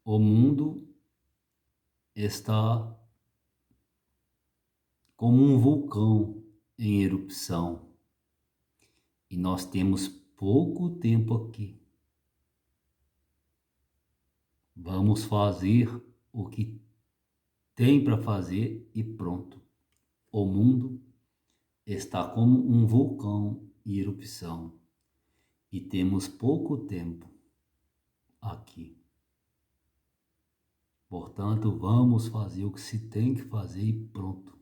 O mundo está como um vulcão em erupção e nós temos pouco tempo aqui. Vamos fazer o que tem para fazer e pronto. O mundo está como um vulcão em erupção e temos pouco tempo aqui. Portanto, vamos fazer o que se tem que fazer e pronto.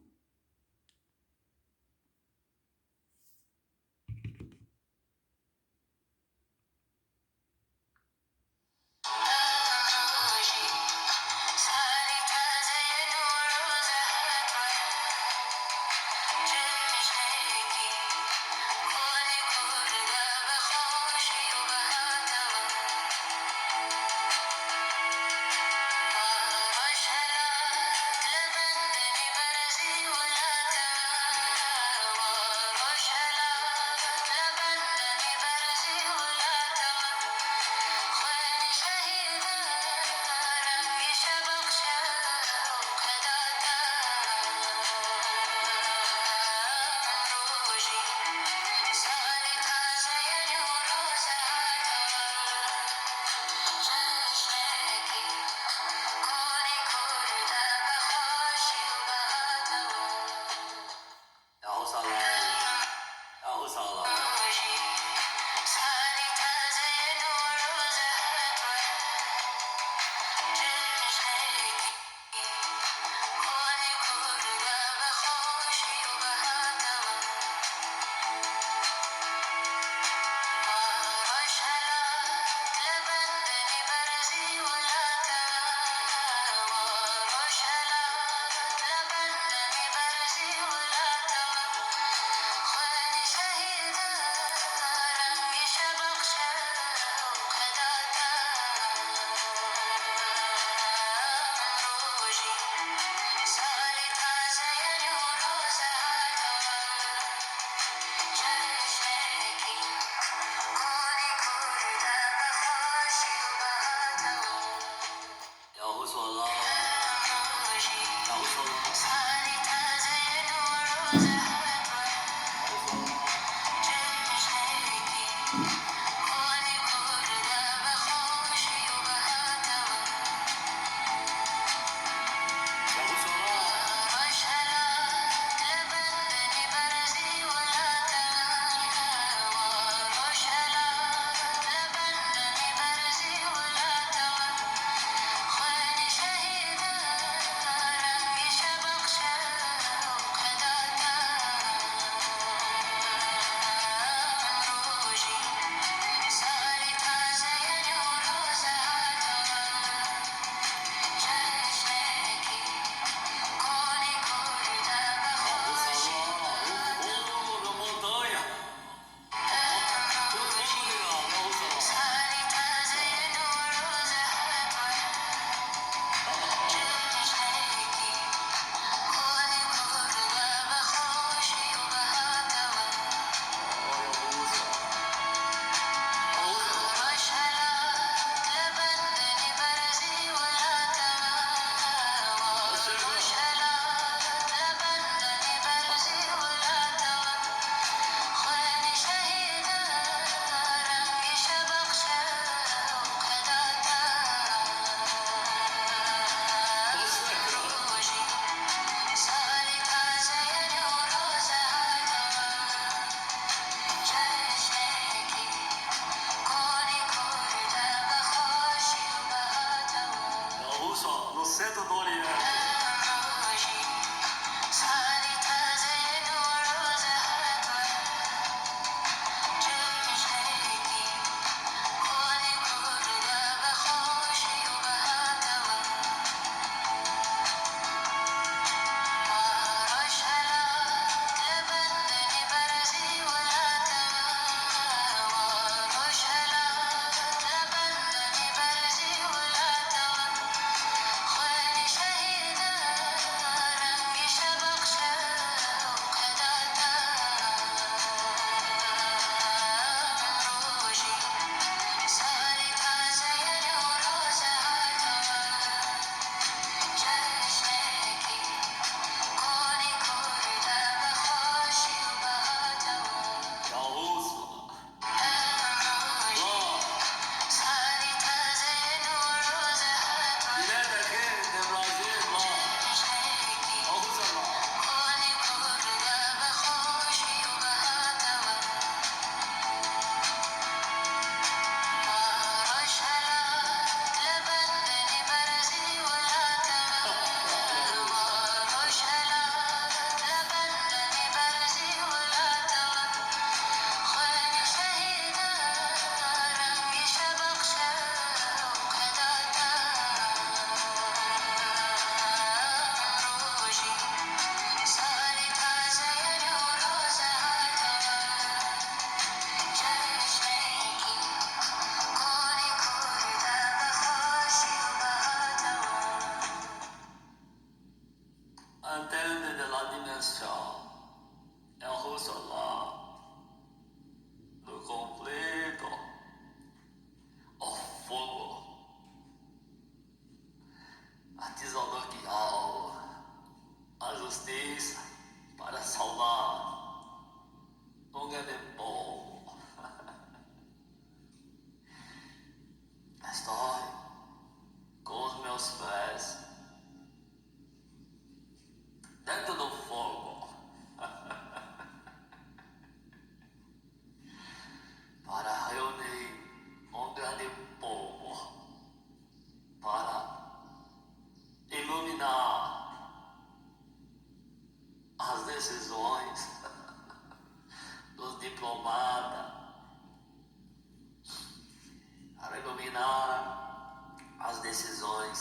decisões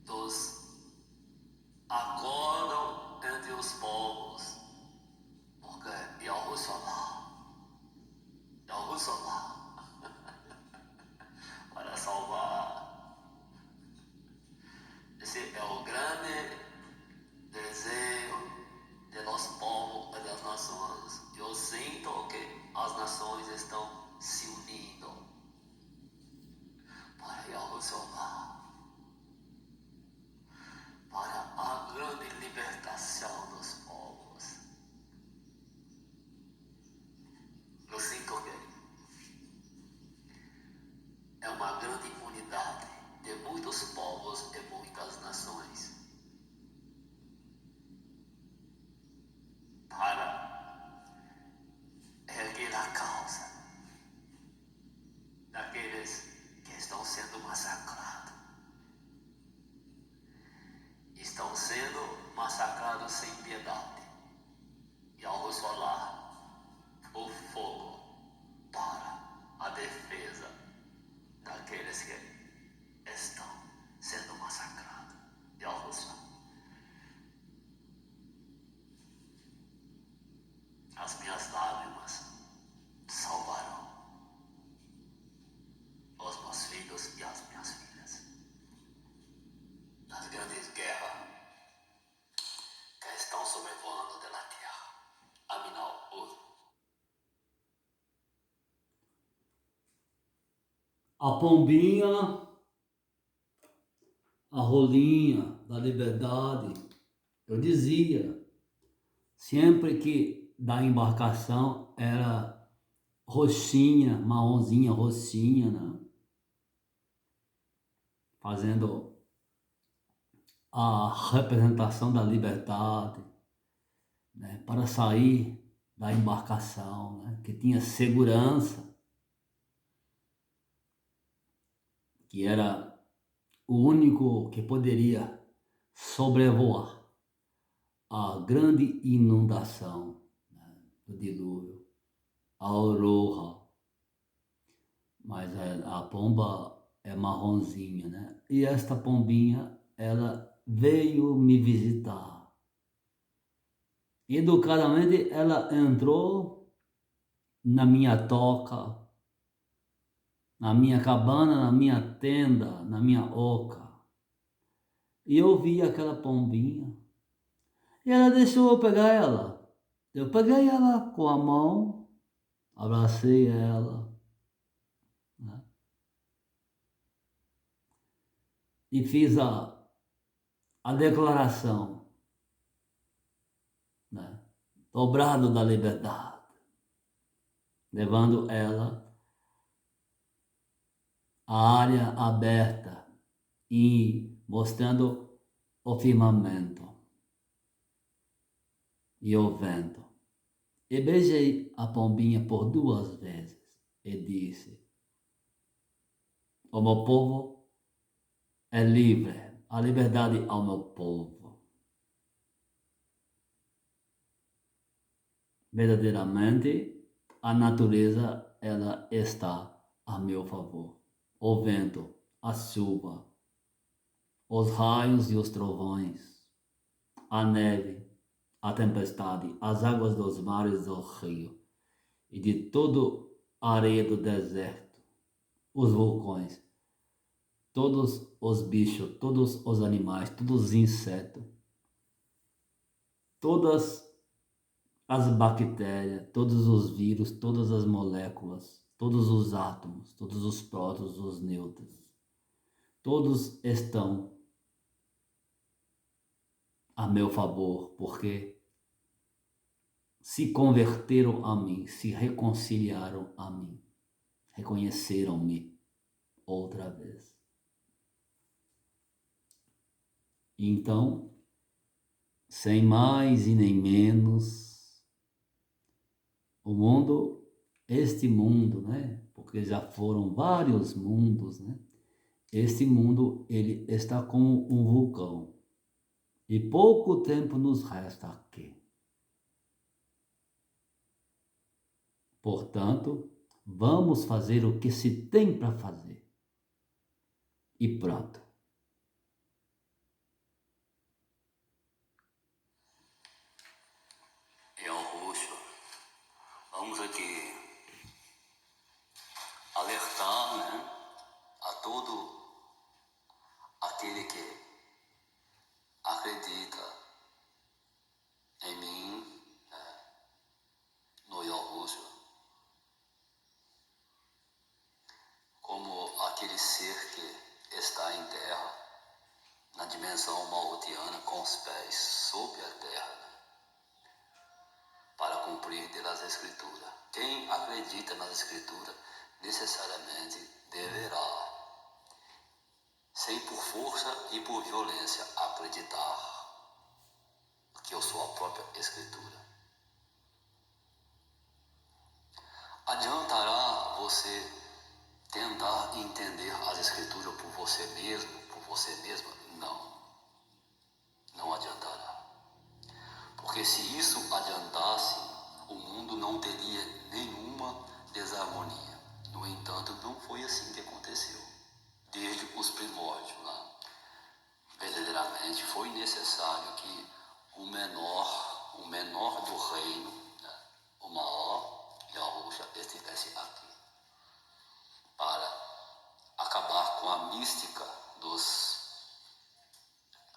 dos acórdão entre os povos, porque Yahushua, para salvar. Esse é o grande desejo de los povos e das nações. Eu sinto que as nações estão se unindo para Yahushua, para a grande libertação dos povos. Eu sinto que é uma grande unidade de muitos povos e muitas nações para erguer a causa daqueles que estão sendo massacrados. Estão sendo massacrados sem piedade. E ao ressolar o fogo para a defesa daqueles que estão sendo massacrados. E ao ressolar, as minhas lágrimas salvarão os meus filhos e as minhas filhas das grandes guerras que estão sobrevoando da terra. Aminal. A pombinha, a rolinha da liberdade, eu dizia, sempre que da embarcação era roxinha, marronzinha, roxinha, né? Fazendo a representação da liberdade, né? Para sair da embarcação, né? Que tinha segurança, que era o único que poderia sobrevoar a grande inundação, né, do dilúvio, a aurora. Mas a pomba é marronzinha, né? E esta pombinha, ela veio me visitar. Educadamente, ela entrou na minha toca, na minha cabana, na minha tenda, na minha oca. E eu vi aquela pombinha. E ela deixou eu pegar ela. Eu peguei ela com a mão, abracei ela, né? E fiz a declaração, né? Dobrado da liberdade, levando ela à área aberta e mostrando o firmamento e o vento. E beijei a pombinha por 2 vezes e disse: o meu povo é livre, a liberdade ao meu povo. Verdadeiramente, a natureza, ela está a meu favor. O vento, a chuva, os raios e os trovões, a neve, a tempestade, as águas dos mares do rio e de toda a areia do deserto, os vulcões, todos os bichos, todos os animais, todos os insetos, todas as bactérias, todos os vírus, todas as moléculas, todos os átomos, todos os prótons, os nêutrons, todos estão a meu favor, porque se converteram a mim, se reconciliaram a mim, reconheceram-me outra vez. Então, sem mais e nem menos, o mundo, este mundo, né? Porque já foram vários mundos, né? Este mundo, ele está como um vulcão. E pouco tempo nos resta aqui. Portanto, Vamos fazer o que se tem para fazer. E pronto. Roxo, vamos aqui alertar, né, a todo aquele que acredita em mim, né, no Yahushua, como aquele ser que está em terra, na dimensão malutiana, com os pés sobre a terra, né, para cumprir delas a Escritura. Quem acredita nas Escrituras necessariamente deverá, sem por força e por violência, acreditar que eu sou a própria Escritura. Adiantará você tentar entender as Escrituras por você mesmo, por você mesma? Não. Não adiantará. Porque se isso adiantasse, o mundo não teria nenhuma desarmonia. No entanto, não foi assim que aconteceu. Desde os primórdios, né? Verdadeiramente foi necessário que o menor do reino, né, o maior, Yahushua, estivesse aqui, para acabar com a mística dos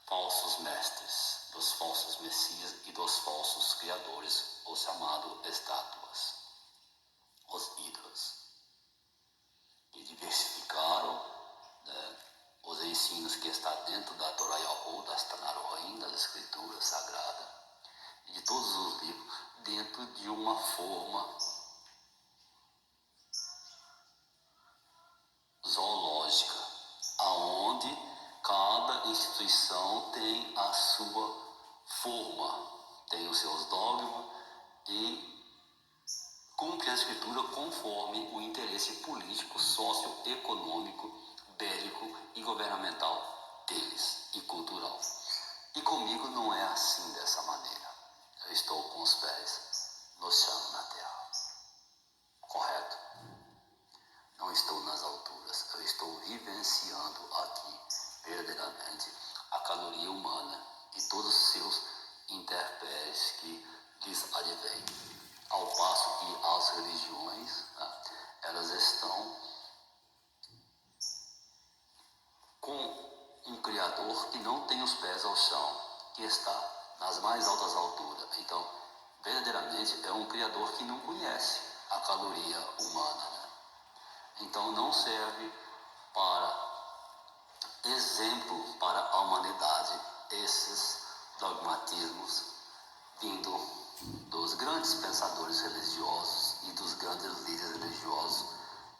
falsos mestres, dos falsos messias e dos falsos criadores, os chamados estátuas, os ídolos. E diversificaram, né, os ensinos que está dentro da Torá Yahô, das Tanaroim, das Escrituras Sagradas, e de todos os livros, dentro de uma forma zoológica, aonde cada instituição tem a sua forma, tem os seus dogmas e cumpre a Escritura conforme o interesse político, socioeconômico, bélico e governamental deles e cultural. E comigo não é assim, dessa maneira. Eu estou com os pés no chão, na terra. Correto? Não estou nas alturas. Eu estou vivenciando aqui, verdadeiramente, a caloria humana e todos os seus intempéries que lhes advêm. Ao passo que as religiões, né, elas estão com um Criador que não tem os pés ao chão, que está nas mais altas alturas. Então, verdadeiramente é um Criador que não conhece a caloria humana, né? Então não serve para exemplo para a humanidade esses dogmatismos vindo dos grandes pensadores religiosos e dos grandes líderes religiosos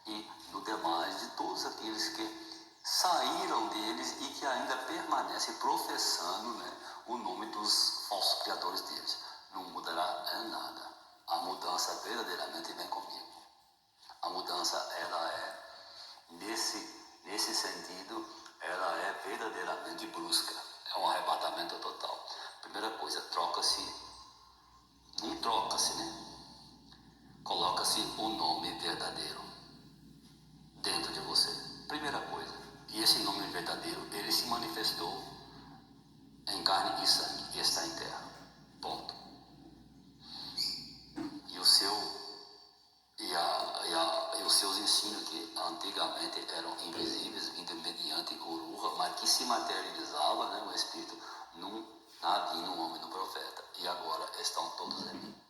e do demais de todos aqueles que saíram deles e que ainda permanecem professando, né, o nome dos falsos criadores deles. Não mudará nada. A mudança verdadeiramente vem comigo. A mudança, ela é, nesse sentido, ela é verdadeiramente brusca. É um arrebatamento total. Primeira coisa, não troca-se, né? Coloca-se o nome verdadeiro dentro de você. Primeira coisa. E esse nome verdadeiro, ele se manifestou em carne e sangue e está em terra. Ponto. E o seu e os seus ensinos, que antigamente eram invisíveis, vindo mediante Uruha, mas que se materializava, né, o Espírito, na vida, no homem, no profeta. E agora estão todos em mim.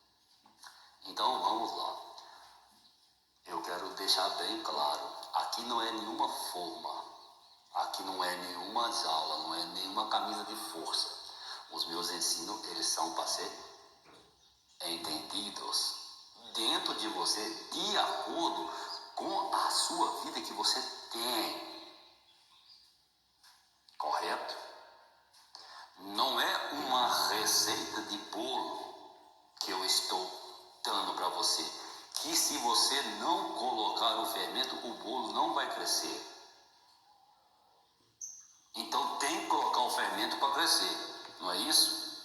Então vamos lá. Eu quero deixar bem claro, aqui não é nenhuma forma, aqui não é nenhuma jaula, não é nenhuma camisa de força. Os meus ensinos, eles são para ser entendidos dentro de você, de acordo com a sua vida que você tem. Correto? Não é uma receita de bolo que eu estou dando para você, que se você não colocar o fermento, o bolo não vai crescer. Então tem que colocar o fermento para crescer, não é isso?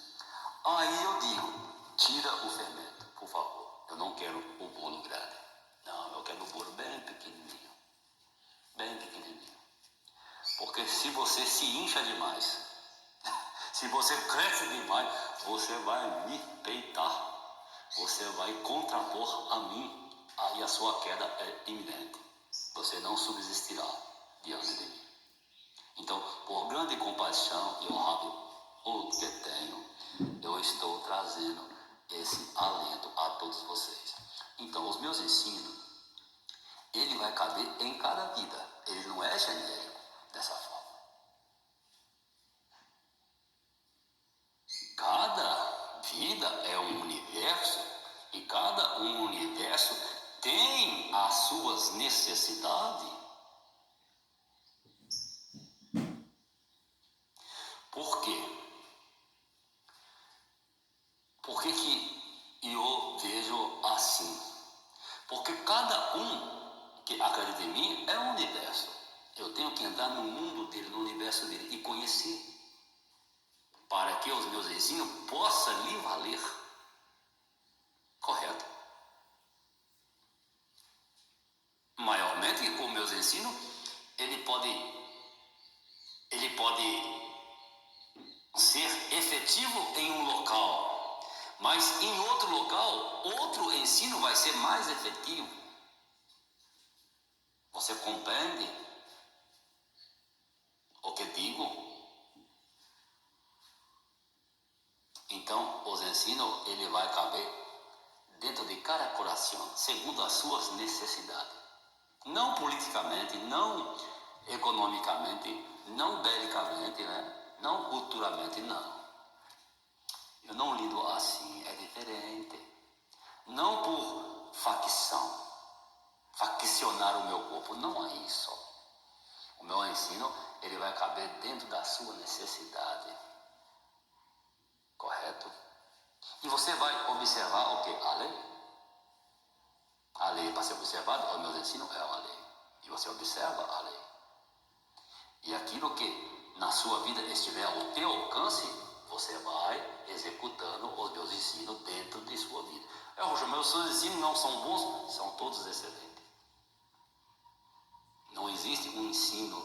Aí eu digo, tira o fermento, por favor. Eu não quero o bolo grande. Não, eu quero o bolo bem pequenininho. Bem pequenininho. Porque se você se incha demais, se você cresce demais, você vai me peitar. Você vai contrapor a mim. Aí a sua queda é iminente. Você não subsistirá diante de mim. Então, por grande compaixão e honra o que tenho, eu estou trazendo esse alento a todos vocês. Então, os meus ensinos, ele vai caber em cada vida. Ele não é genérico dessa forma. Cada vida é um universo e cada universo tem as suas necessidades. Por quê? Por que eu vejo assim? Porque cada um que acredita em mim é um universo. Eu tenho que entrar no mundo dele, no universo dele e conhecer, para que os meus ensinos possam lhe valer. Correto? Maiormente, os meus ensinos, ele pode ser efetivo em um local, mas em outro local, outro ensino vai ser mais efetivo. Você compreende o que digo? Então, os ensinos, ele vai caber dentro de cada coração, segundo as suas necessidades. Não politicamente, não economicamente, não belicamente, né? Não culturalmente, não. Eu não lido assim, é diferente. Não por faccionar o meu corpo, não é isso. O meu ensino, ele vai caber dentro da sua necessidade. Correto? E você vai observar o que? A lei. A lei para ser observada, o meu ensino é uma lei. E você observa a lei. E aquilo que na sua vida estiver ao teu alcance, você vai executando os meus ensinos dentro de sua vida. Rocha, meus seus ensinos não são bons? São todos excelentes. Não existe um ensino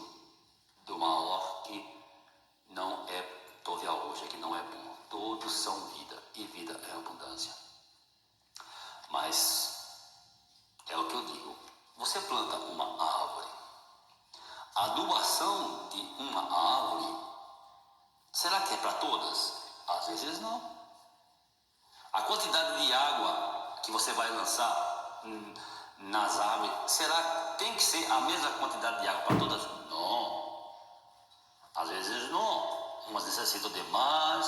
do maior que não é Tovia Rocha, que não é bom. Todos são vida, e vida é abundância. Mas é o que eu digo. Você planta uma árvore. A adubação de uma árvore, será que é para todas? Às vezes não. A quantidade de água que você vai lançar nas árvores, será que tem que ser a mesma quantidade de água para todas? Não. Às vezes não. Umas necessitam de mais,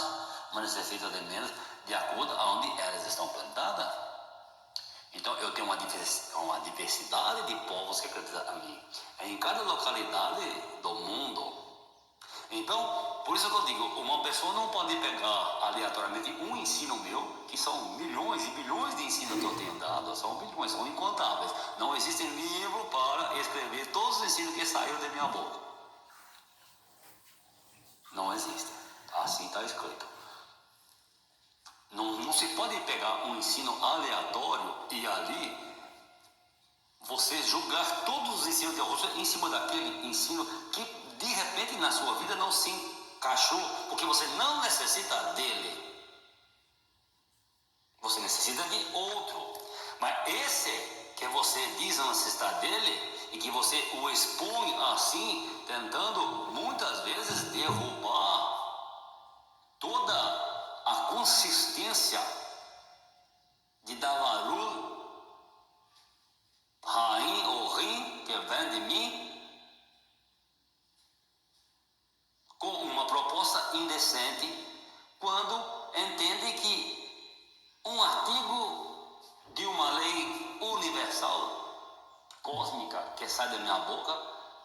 umas necessitam de menos, de acordo com onde elas estão plantadas. Então eu tenho uma diversidade de povos que acreditam a mim. Em cada localidade do mundo. Então, por isso que eu digo, uma pessoa não pode pegar aleatoriamente um ensino meu, que são milhões e bilhões de ensinos que eu tenho dado, são bilhões, são incontáveis. Não existe livro para escrever todos os ensinos que saíram da minha boca. Não existe. Assim está escrito. Não se pode pegar um ensino aleatório e ali você julgar todos os ensinos de Rocha em cima daquele ensino que de repente na sua vida não se encaixou, porque você não necessita dele. Você necessita de outro. Mas esse que você diz não necessitar dele e que você o expõe assim, tentando muitas vezes derrubar toda a consistência de dar barulho, rain ou rim que vem de mim, com uma proposta indecente, quando entende que um artigo de uma lei universal, cósmica, que sai da minha boca,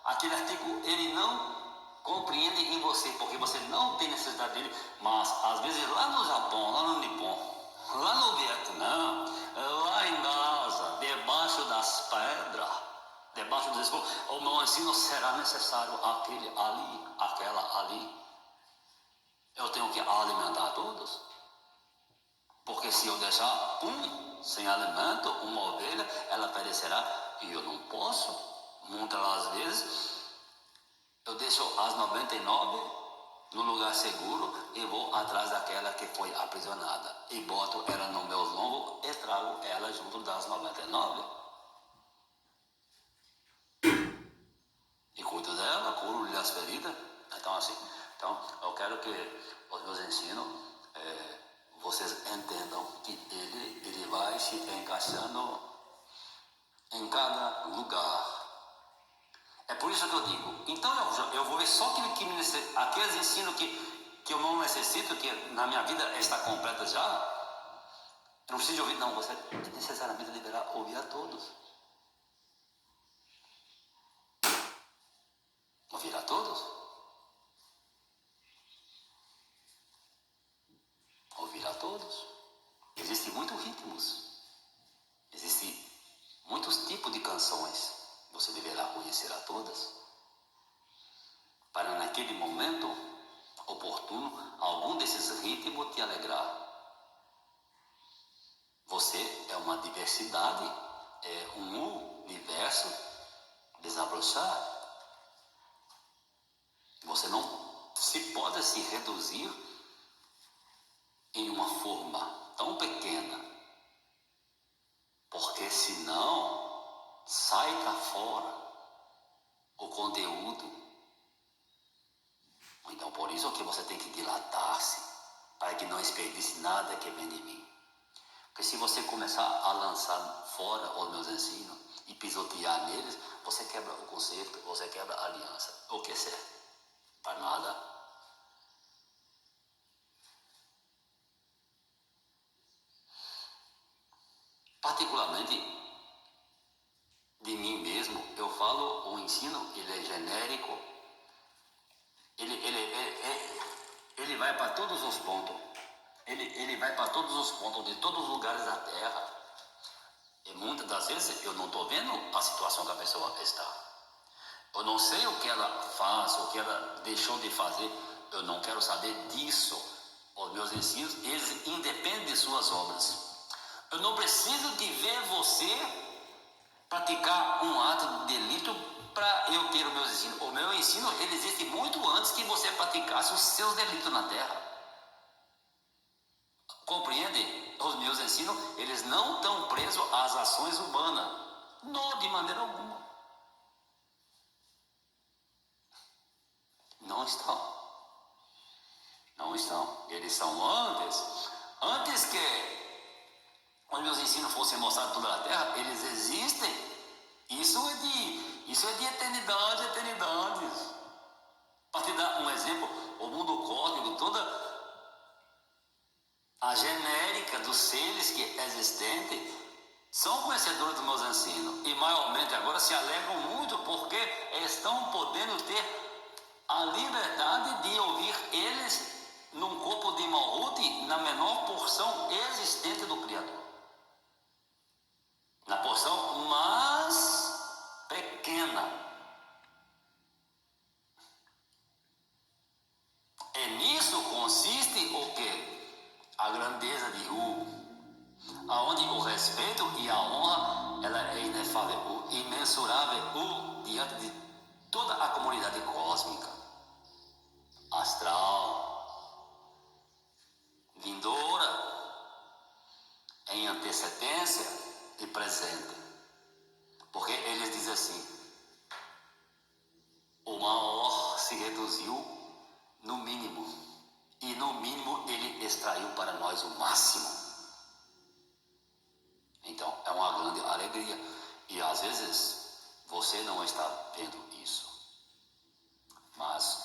aquele artigo ele não compreende em você, porque você não tem necessidade dele. Mas às vezes lá no Japão, lá no Nippon, lá no Vietnã, lá em Gaza, debaixo das pedras, debaixo dos escombros, o meu ensino será necessário aquele ali, aquela ali. Eu tenho que alimentar todos. Porque se eu deixar sem alimento, uma ovelha, ela perecerá. E eu não posso. Muitas das vezes, eu deixo as 99 no lugar seguro e vou atrás daquela que foi aprisionada. E boto ela no meu lombo e trago ela junto das 99. E cuido dela, curo-lhe as feridas. Então, assim, eu quero que os meus ensinos, vocês entendam que ele vai se encaixando em cada lugar. É por isso que eu digo, então eu vou ver só aqueles ensinos que eu não necessito, que na minha vida está completa já. Eu não preciso de ouvir, não, você necessariamente deverá ouvir a todos. Ouvir a todos? Ouvir a todos. Existem muitos ritmos, existem muitos tipos de canções. Você deverá conhecer a todas, para naquele momento oportuno, algum desses ritmos te alegrar. Você é uma diversidade, é um universo desabrochar. Você não pode se reduzir em uma forma tão pequena, porque senão sai para fora o conteúdo. Então por isso que você tem que dilatar-se, para que não desperdice nada que vem de mim. Porque se você começar a lançar fora os meus ensinos e pisotear neles, você quebra o conceito, você quebra a aliança. O que serve? Para nada. Particularmente de mim mesmo, eu falo, o ensino, ele é genérico, ele vai para todos os pontos, ele vai para todos os pontos de todos os lugares da Terra. E muitas das vezes eu não estou vendo a situação que a pessoa está. Eu não sei o que ela faz, o que ela deixou de fazer. Eu não quero saber disso. Os meus ensinos, eles independem de suas obras. Eu não preciso de ver você praticar um ato de delito para eu ter o meu ensino. O meu ensino, ele existe muito antes que você praticasse os seus delitos na Terra. Compreende? Os meus ensinos, eles não estão presos às ações humanas. Não, de maneira alguma. Não estão. Não estão. Eles são antes que os meus ensinos fossem mostrados toda a Terra, eles existem. Isso é de eternidades. Para te dar um exemplo, o mundo cósmico, toda a genérica dos seres que existem são conhecedores dos meus ensinos. E maiormente agora se alegram muito porque estão podendo ter a liberdade de ouvir eles num corpo de Malhut, na menor porção existente do Criador. Na porção mais pequena. E nisso consiste o que? A grandeza de aonde o respeito e a honra, ela é inefável, imensurável diante de toda a comunidade cósmica, astral, vindoura, em antecedência e presente. Porque eles dizem assim, o maior se reduziu no mínimo, e no mínimo ele extraiu para nós o máximo. Então é uma grande alegria, e às vezes você não está vendo isso, mas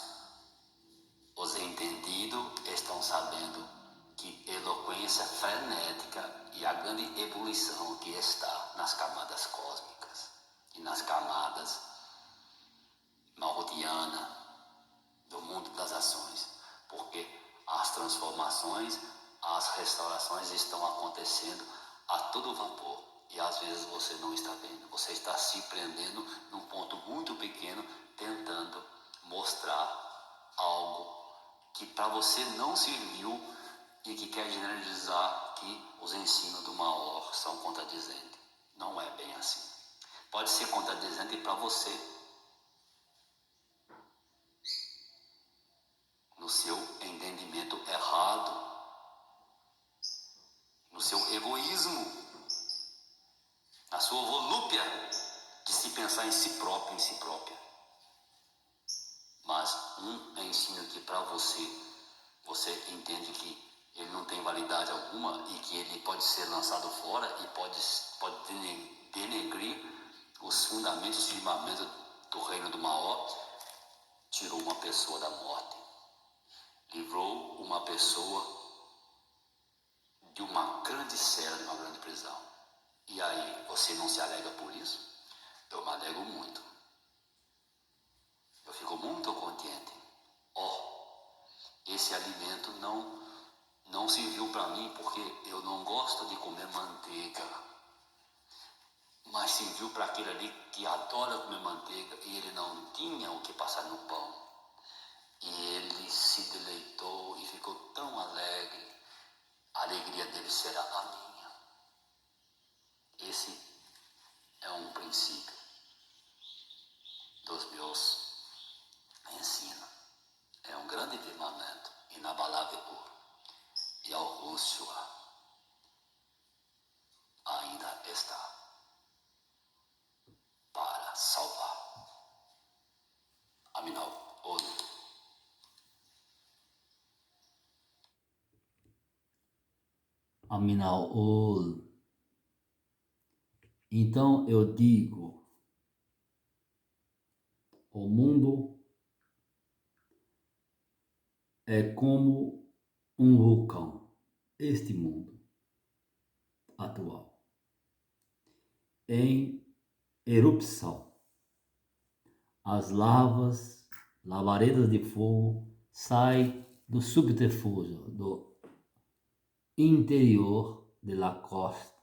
os entendidos estão sabendo que eloquência frenética e a grande ebulição que está nas camadas cósmicas e nas camadas malhutianas do mundo das ações, porque as transformações, as restaurações estão acontecendo a todo vapor, e às vezes você não está vendo, você está se prendendo num ponto muito pequeno, tentando mostrar algo que para você não serviu e que quer generalizar que os ensinos do Maor são contradizentes. Não é bem assim. Pode ser contradizente para você, no seu entendimento errado, no seu egoísmo, na sua volúpia de se pensar em si próprio, em si própria. Mas um ensino que para você entende que ele não tem validade alguma e que ele pode ser lançado fora e pode denegrir os fundamentos, os firmamentos do reino do Maó, tirou uma pessoa da morte, livrou uma pessoa de uma grande cela, de uma grande prisão. E aí, você não se alega por isso? Eu me alego muito. Eu fico muito contente. Esse alimento não serviu para mim porque eu não gosto de comer manteiga. Mas serviu para aquele ali que adora comer manteiga e ele não tinha o que passar no pão. E ele se deleitou e ficou tão alegre. A alegria dele será a minha. Esse é um princípio dos meus ensinos. É um grande firmamento, inabalável ouro. E a Rússia ainda está para salvar. Aminal, olho. Aminal. Então eu digo, o mundo é como um vulcão, este mundo atual, em erupção. As lavaredas de fogo saem do subterfúgio, do interior da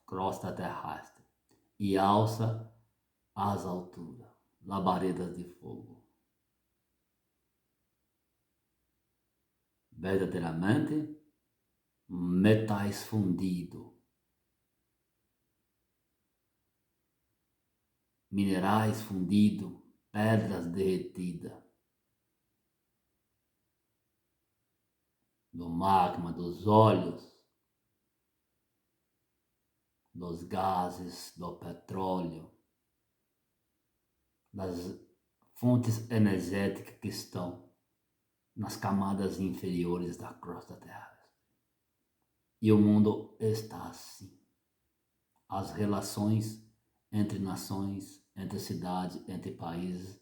crosta terrestre e alça às alturas, labaredas de fogo. Verdadeiramente, metais fundidos, minerais fundidos, pedras derretidas, do magma, dos óleos, dos gases, do petróleo, das fontes energéticas que estão nas camadas inferiores da crosta terrestre. E o mundo está assim. As relações entre nações, entre cidades, entre países,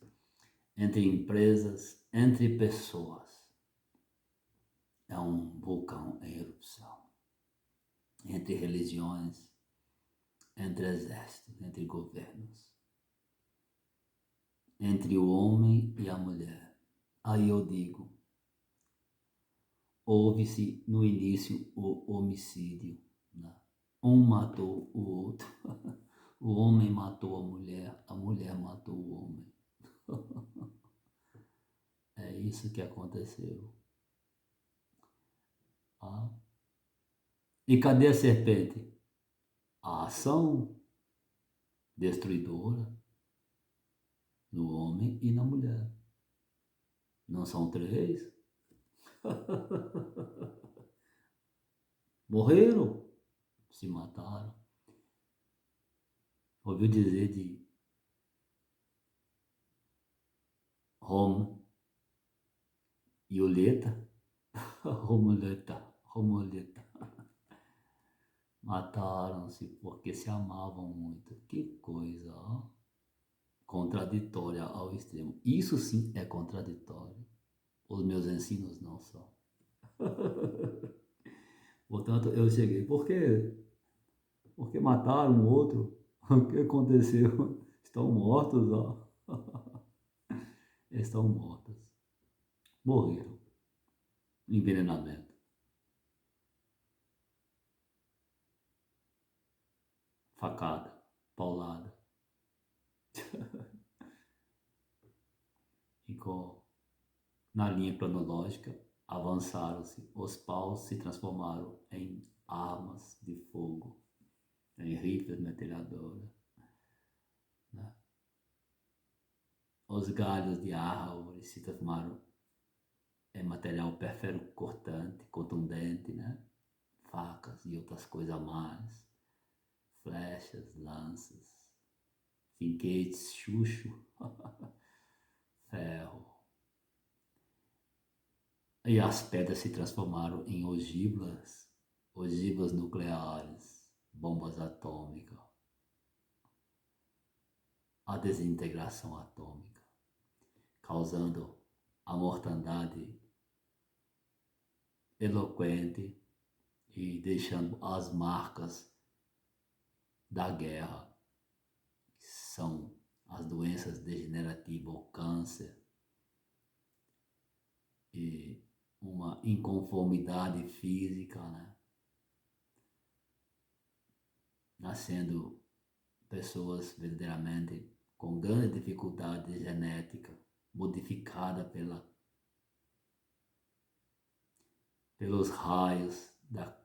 entre empresas, entre pessoas. É um vulcão em erupção. Entre religiões, entre exércitos, entre governos, entre o homem e a mulher. Aí eu digo, houve-se no início o homicídio, né? Um matou o outro, o homem matou a mulher matou o homem. É isso que aconteceu. Ah. E cadê a serpente? A ação destruidora no homem e na mulher. Não são três? Morreram, se mataram. Ouviu dizer de Roma e Julieta? Romuleta. Mataram-se porque se amavam muito. Que coisa, ó. Contraditória ao extremo. Isso sim é contraditório. Os meus ensinos não são. Portanto, eu cheguei. Por quê? Porque mataram o outro? O que aconteceu? Estão mortos, ó. Estão mortos. Morreram. Envenenamento. Facada. Paulada. Ficou na linha cronológica avançaram-se, os paus se transformaram em armas de fogo, em rifles metralhadoras, né? Os galhos de árvore se transformaram em material perfero cortante, contundente, né? Facas e outras coisas mais, flechas, lanças, finquetes, chucho, ferro. E as pedras se transformaram em ogivas nucleares, bombas atômicas, a desintegração atômica, causando a mortandade eloquente e deixando as marcas da guerra, que são as doenças degenerativas, o câncer e uma inconformidade física, né? Nascendo pessoas verdadeiramente com grande dificuldade genética, modificada pelos raios da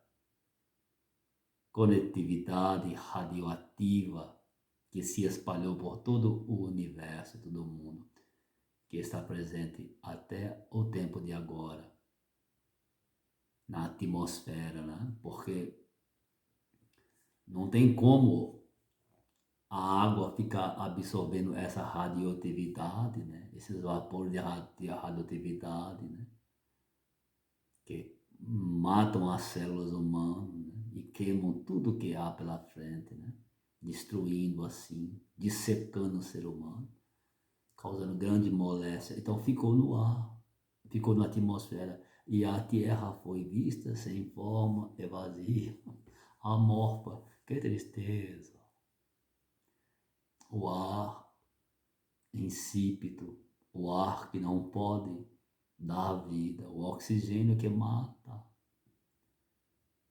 conectividade radioativa que se espalhou por todo o universo, todo o mundo, que está presente até o tempo de agora, na atmosfera, né? Porque não tem como a água ficar absorvendo essa radioatividade, né? Esses vapores de radioatividade, né? Que matam as células humanas, né? E queimam tudo que há pela frente, né? Destruindo assim, dissecando o ser humano, causando grande moléstia. Então ficou no ar, ficou na atmosfera, e a Terra foi vista sem forma e vazia, amorfa. Que tristeza! O ar insípido, o ar que não pode dar vida, o oxigênio que mata.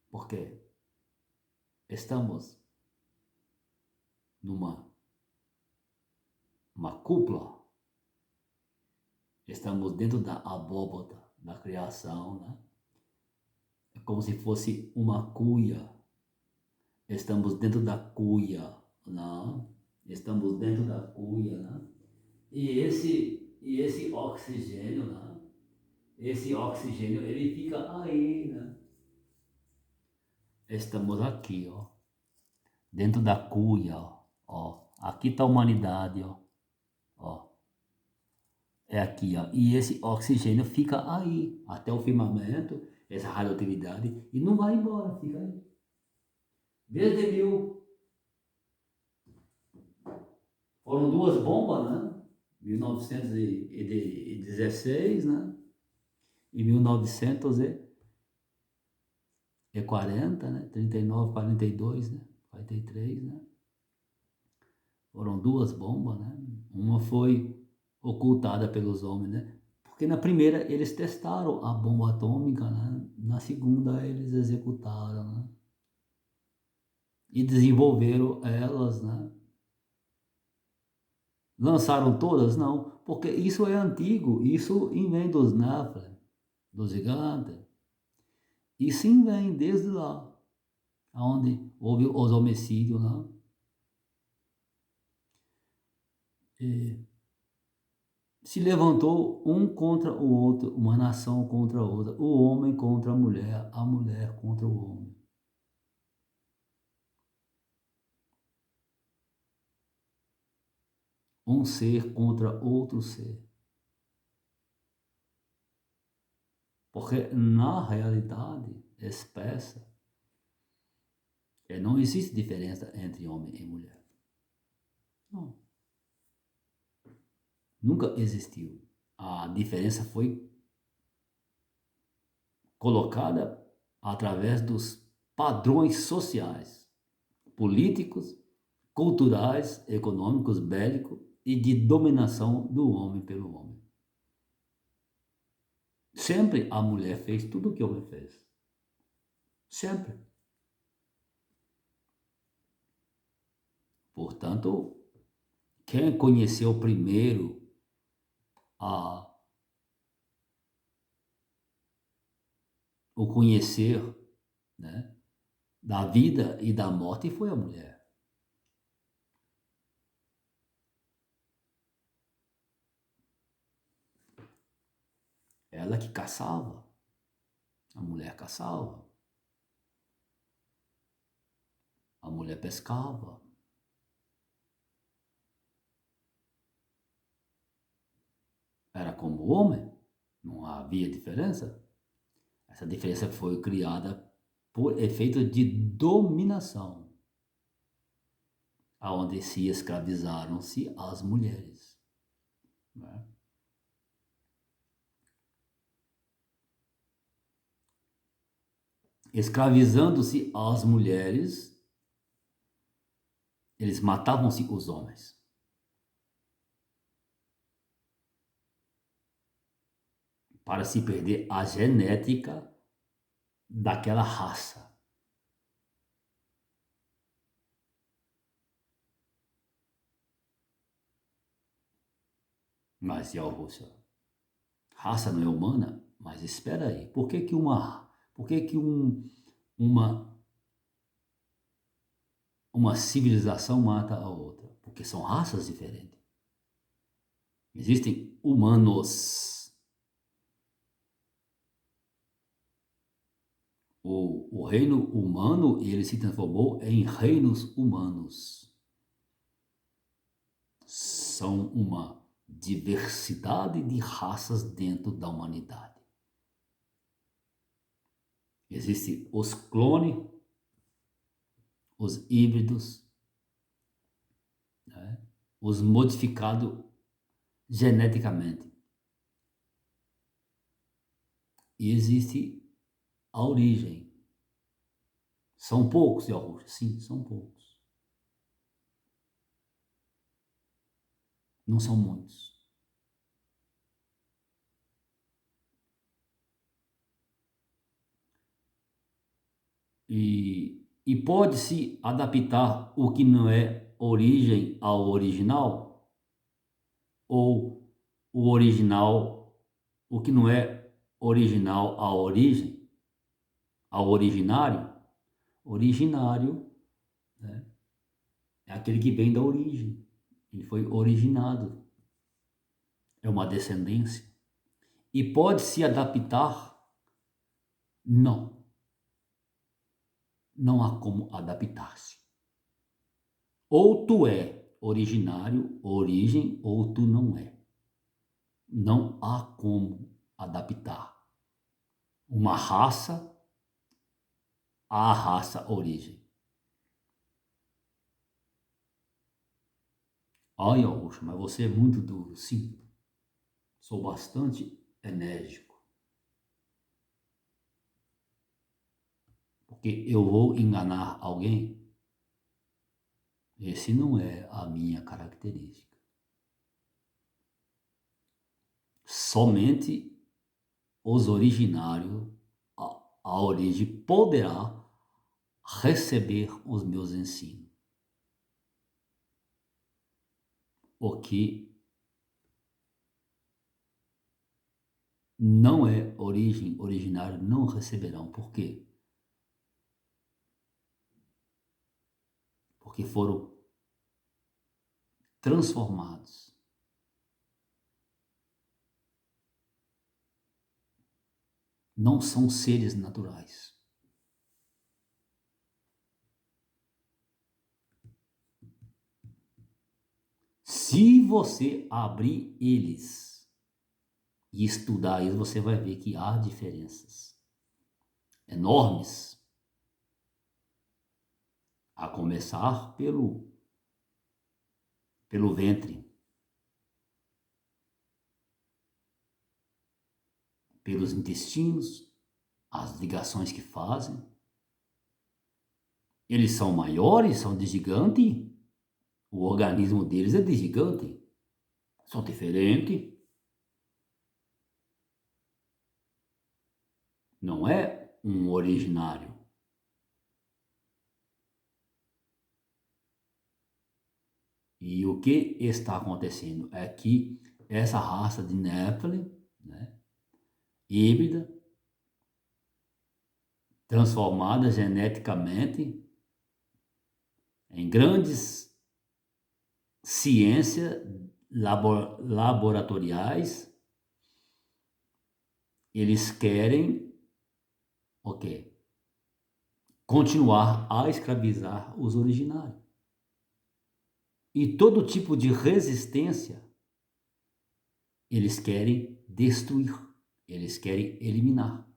Por quê? Estamos numa cúpula, estamos dentro da abóbada da criação, né? É como se fosse uma cuia. Estamos dentro da cuia, né? Estamos dentro da cuia, né? E esse oxigênio, né? Esse oxigênio, ele fica aí, né? Estamos aqui, ó, dentro da cuia, ó. Aqui está a humanidade, ó. É aqui, ó. E esse oxigênio fica aí, até o firmamento, essa radioatividade, e não vai embora, fica aí. Desde foram duas bombas, né? 1916, né? E 1940, né? 39, 42, né? 43, né? Foram duas bombas, né? Uma foi ocultada pelos homens, né? Porque na primeira eles testaram a bomba atômica, né? Na segunda eles executaram, né? E desenvolveram elas, né? Lançaram todas? Não, porque isso é antigo, isso vem dos Nephilim, dos gigantes. E sim vem desde lá, onde houve os homicídios lá. E se levantou um contra o outro, uma nação contra a outra, o homem contra a mulher contra o homem. Um ser contra outro ser. Porque na realidade expressa, não existe diferença entre homem e mulher. Não. Nunca existiu. A diferença foi colocada através dos padrões sociais, políticos, culturais, econômicos, bélicos e de dominação do homem pelo homem. Sempre a mulher fez tudo o que o homem fez. Sempre. Portanto, quem conheceu primeiro a o conhecer, né, da vida e da morte foi a mulher. Ela que caçava, a mulher caçava, a mulher pescava. Era como o homem, não havia diferença. Essa diferença foi criada por efeito de dominação, aonde se escravizaram-se as mulheres, né? Escravizando-se as mulheres, eles matavam-se os homens. Para se perder a genética daquela raça. Mas, e Rússia? Raça não é humana? Mas espera aí, por que que uma civilização mata a outra? Porque são raças diferentes. Existem humanos. O reino humano, ele se transformou em reinos humanos. São uma diversidade de raças dentro da humanidade. Existem os clones, os híbridos, né? Os modificados geneticamente. E existe a origem. São poucos, Yahushua? Sim, são poucos. Não são muitos. E pode-se adaptar o que não é origem ao original? Ou o original, o que não é original à origem, ao originário? Originário, né, é aquele que vem da origem. Ele foi originado. É uma descendência. E pode se adaptar? Não. Não há como adaptar-se. Ou tu é originário, origem, ou tu não é. Não há como adaptar uma raça à raça origem. Ai, Augusto, mas você é muito duro. Sim, sou bastante enérgico. Porque eu vou enganar alguém? Esse não é a minha característica. Somente os originários, a origem, poderá receber os meus ensinos. O que não é origem, originário, não receberão. Por quê? Porque foram transformados. Não são seres naturais. Se você abrir eles e estudar eles, você vai ver que há diferenças enormes. A começar pelo ventre, pelos intestinos, as ligações que fazem. Eles são maiores, são de gigante. O organismo deles é de gigante. São diferentes. Não é um originário. E o que está acontecendo é que essa raça de Nephilim, né, híbrida, transformada geneticamente em grandes ciências laboratoriais. Eles querem, ok, continuar a escravizar os originários. E todo tipo de resistência eles querem destruir, eles querem eliminar.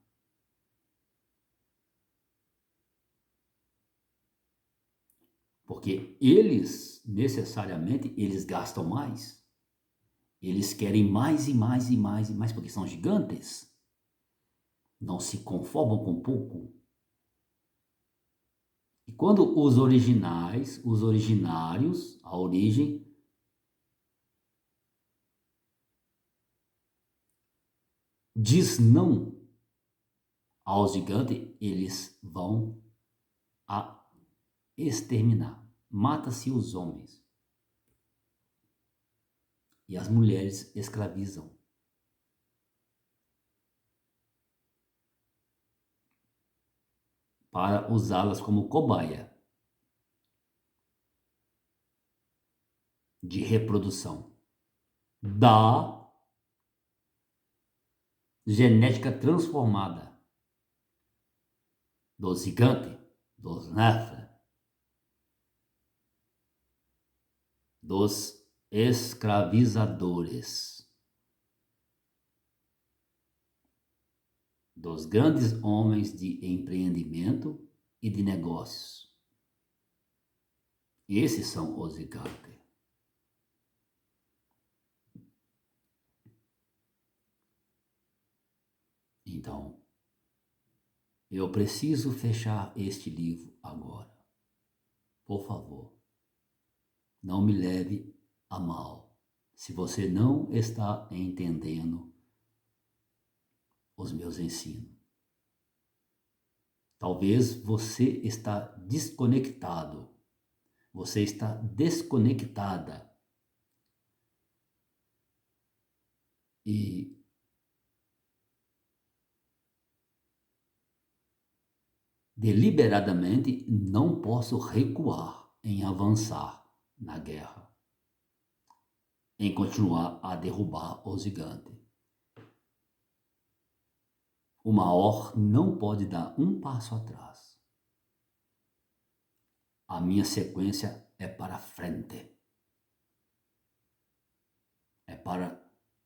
Porque eles, necessariamente, eles gastam mais. Eles querem mais e mais e mais e mais, porque são gigantes. Não se conformam com pouco. E quando os originários, a origem, diz não aos gigantes, eles vão a exterminar. Mata-se os homens. E as mulheres escravizam. Para usá-las como cobaia de reprodução da genética transformada dos gigantes, dos Nephilim, dos escravizadores, dos grandes homens de empreendimento e de negócios. Esses são os gigantes. Então, eu preciso fechar este livro agora. Por favor, não me leve a mal. Se você não está entendendo os meus ensinos. Talvez você está desconectado. Você está desconectada. E deliberadamente não posso recuar em avançar na guerra, em continuar a derrubar os gigantes. O Maor não pode dar um passo atrás. A minha sequência é para frente. É para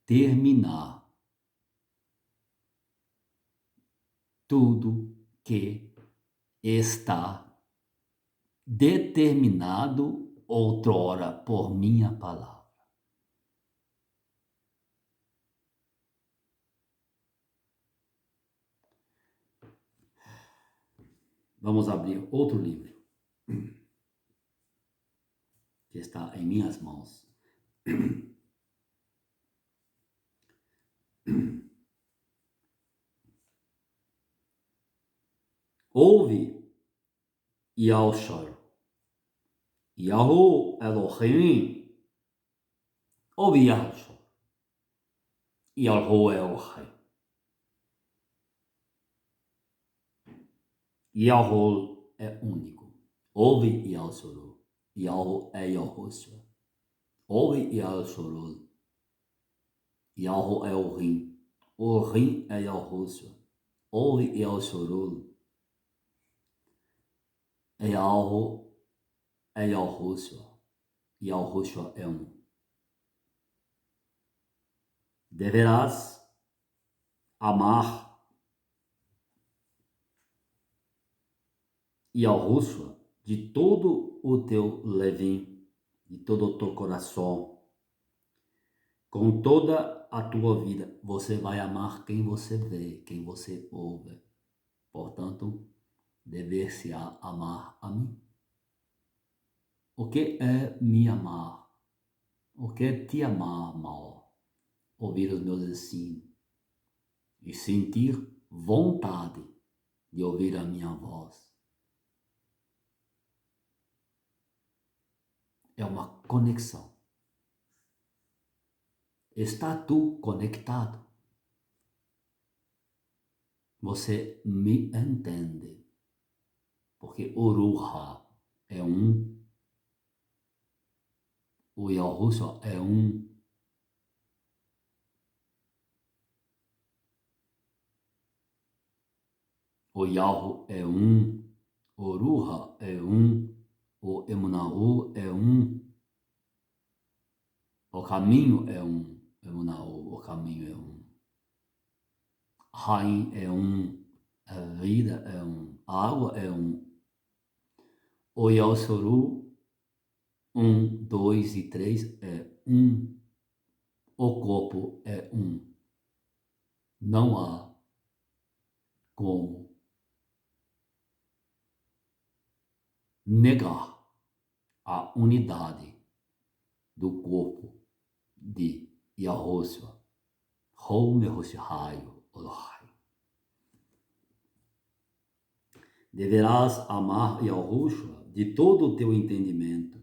terminar tudo que está determinado outrora por minha palavra. Vamos abrir outro livro que está em minhas mãos. Ouve, Yahshua, Yahu Elohim. Ouve, Yahshua, Yahu Elohim. Yahu é único. Ouve, Yahshua, Yahu é Yahushua. Ouve, Yahshua, Yahu é o Rim. O Rim é Yahushua. Ouve, Yahshua, Yahu é Yahushua. Yahushua é um. Deverás amar Yahushua de todo o teu levim, de todo o teu coração, com toda a tua vida. Você vai amar quem você vê, quem você ouve. Portanto, dever-se-á amar a mim. O que é me amar? O que é te amar, mal? Ouvir os meus ensinos e sentir vontade de ouvir a minha voz. É uma conexão. Está tu conectado? Você me entende? porque Oruha é um, o Yahushua é um, o Yahu é um, Oruha é um, o Emunahu é um, o caminho é um, Emunahu, o caminho é um, Rain é um, a vida é um, a água é um, o Yaosoru, 2 e 3 é um, o corpo é um, não há como negar a unidade do corpo de Yahushua, Raio. Deverás amar Yahushua de todo o teu entendimento,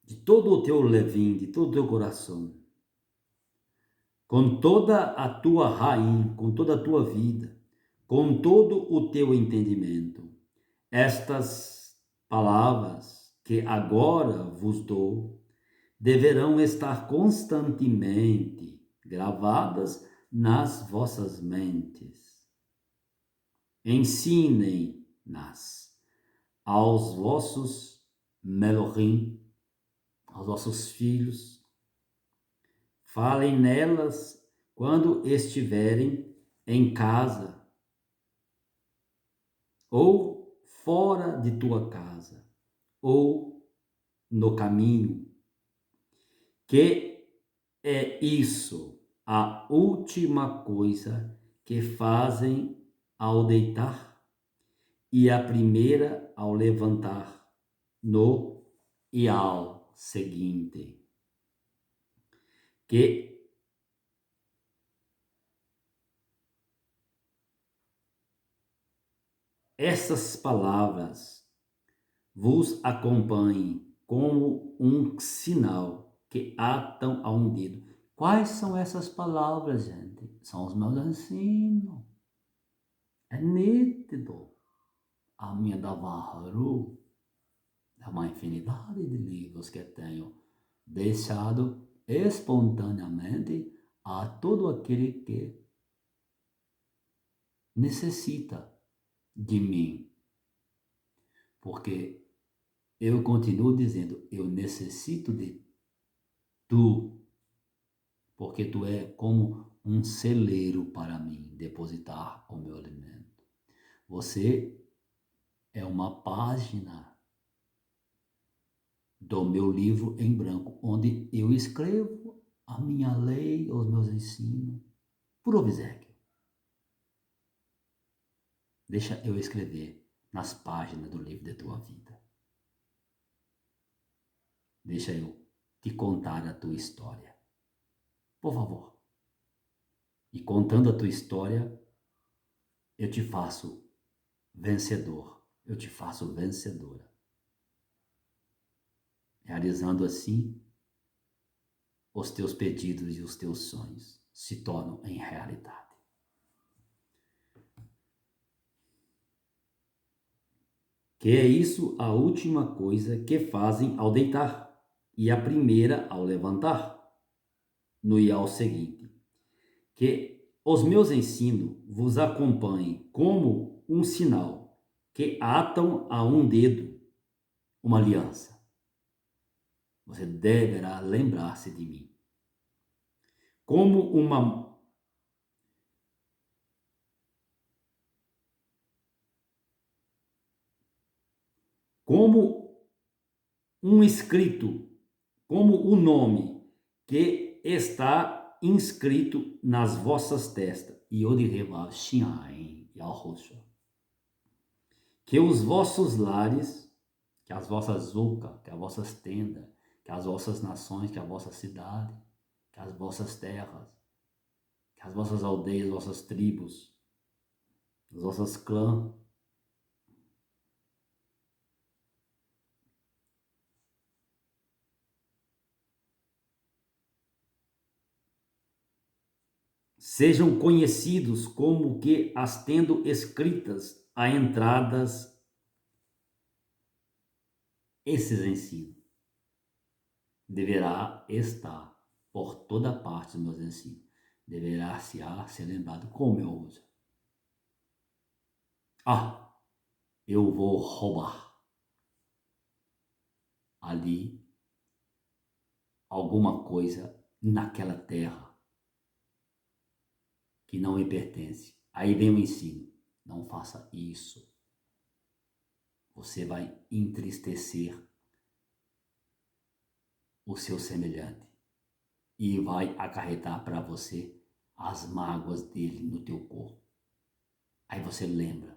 de todo o teu levim, de todo o teu coração, com toda a tua raiz, com toda a tua vida, com todo o teu entendimento. Estas palavras que agora vos dou deverão estar constantemente gravadas nas vossas mentes. Ensinem-nas aos vossos melohim, aos vossos filhos. Falem nelas quando estiverem em casa ou fora de tua casa ou no caminho, que é isso a última coisa que fazem ao deitar e a primeira ao levantar no e ao seguinte. Que essas palavras vos acompanhem como um sinal que atam a um dedo. Quais são essas palavras, gente? São os meus ensinos. É nítido. A minha Davaharu é uma infinidade de livros que tenho deixado espontaneamente a todo aquele que necessita de mim. Porque eu continuo dizendo, eu necessito de tu, porque tu é como um celeiro para mim, depositar o meu alimento. Você é uma página do meu livro em branco, onde eu escrevo a minha lei, os meus ensinos, por obséquio. Deixa eu escrever nas páginas do livro da tua vida. Deixa eu te contar a tua história. Por favor. E contando a tua história, eu te faço vencedor. Eu te faço vencedora. Realizando assim, os teus pedidos e os teus sonhos se tornam em realidade. Que é isso a última coisa que fazem ao deitar e a primeira ao levantar, no ial seguinte. Que os meus ensinos vos acompanhem como um sinal que atam a um dedo uma aliança. Você deverá lembrar-se de mim. Como um escrito, como o nome que está inscrito nas vossas testas. Que os vossos lares, que as vossas zucas, que as vossas tendas, que as vossas nações, que a vossa cidade, que as vossas terras, que as vossas aldeias, vossas tribos, as vossas clãs, sejam conhecidos como que as tendo escritas a entradas esses ensinos. Deverá estar por toda parte dos meus ensinos. Deverá ser lembrado como eu uso. Eu vou roubar ali alguma coisa naquela terra que não me pertence. Aí vem o ensino. Não faça isso. Você vai entristecer o seu semelhante e vai acarretar para você as mágoas dele no teu corpo. Aí você lembra.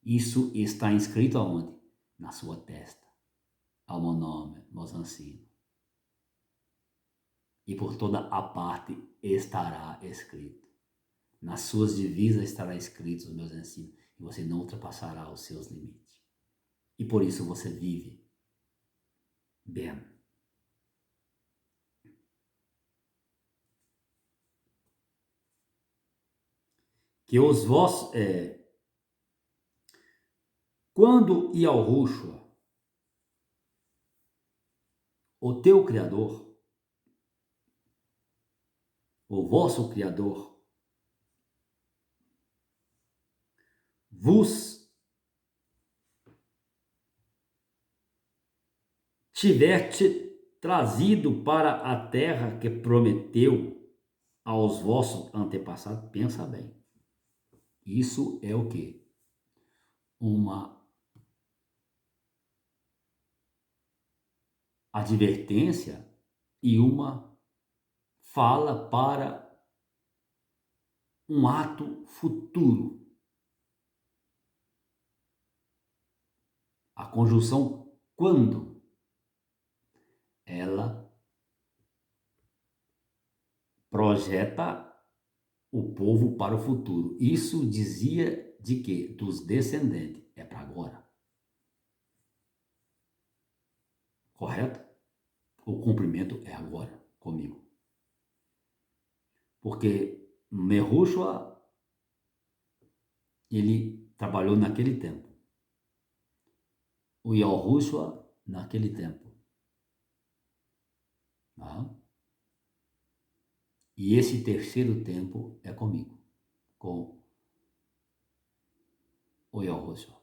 Isso está inscrito aonde? Na sua testa. Ao meu nome, meus ensinos. E por toda a parte estará escrito. Nas suas divisas estará escrito os meus ensinos. E você não ultrapassará os seus limites. E por isso você vive bem. Que os vossos... Quando Yahushua, o teu Criador, o vosso Criador, vos tiver te trazido para a terra que prometeu aos vossos antepassados, pensa bem. Isso é o quê? Uma advertência e uma fala para um ato futuro. A conjunção quando ela projeta o povo para o futuro. Isso dizia de quê? Dos descendentes. É para agora. Correto? O cumprimento é agora, comigo. Porque Mehushua, ele trabalhou naquele tempo. O Yahushua, naquele tempo. Tá? E esse terceiro tempo é comigo, com o Yahushua.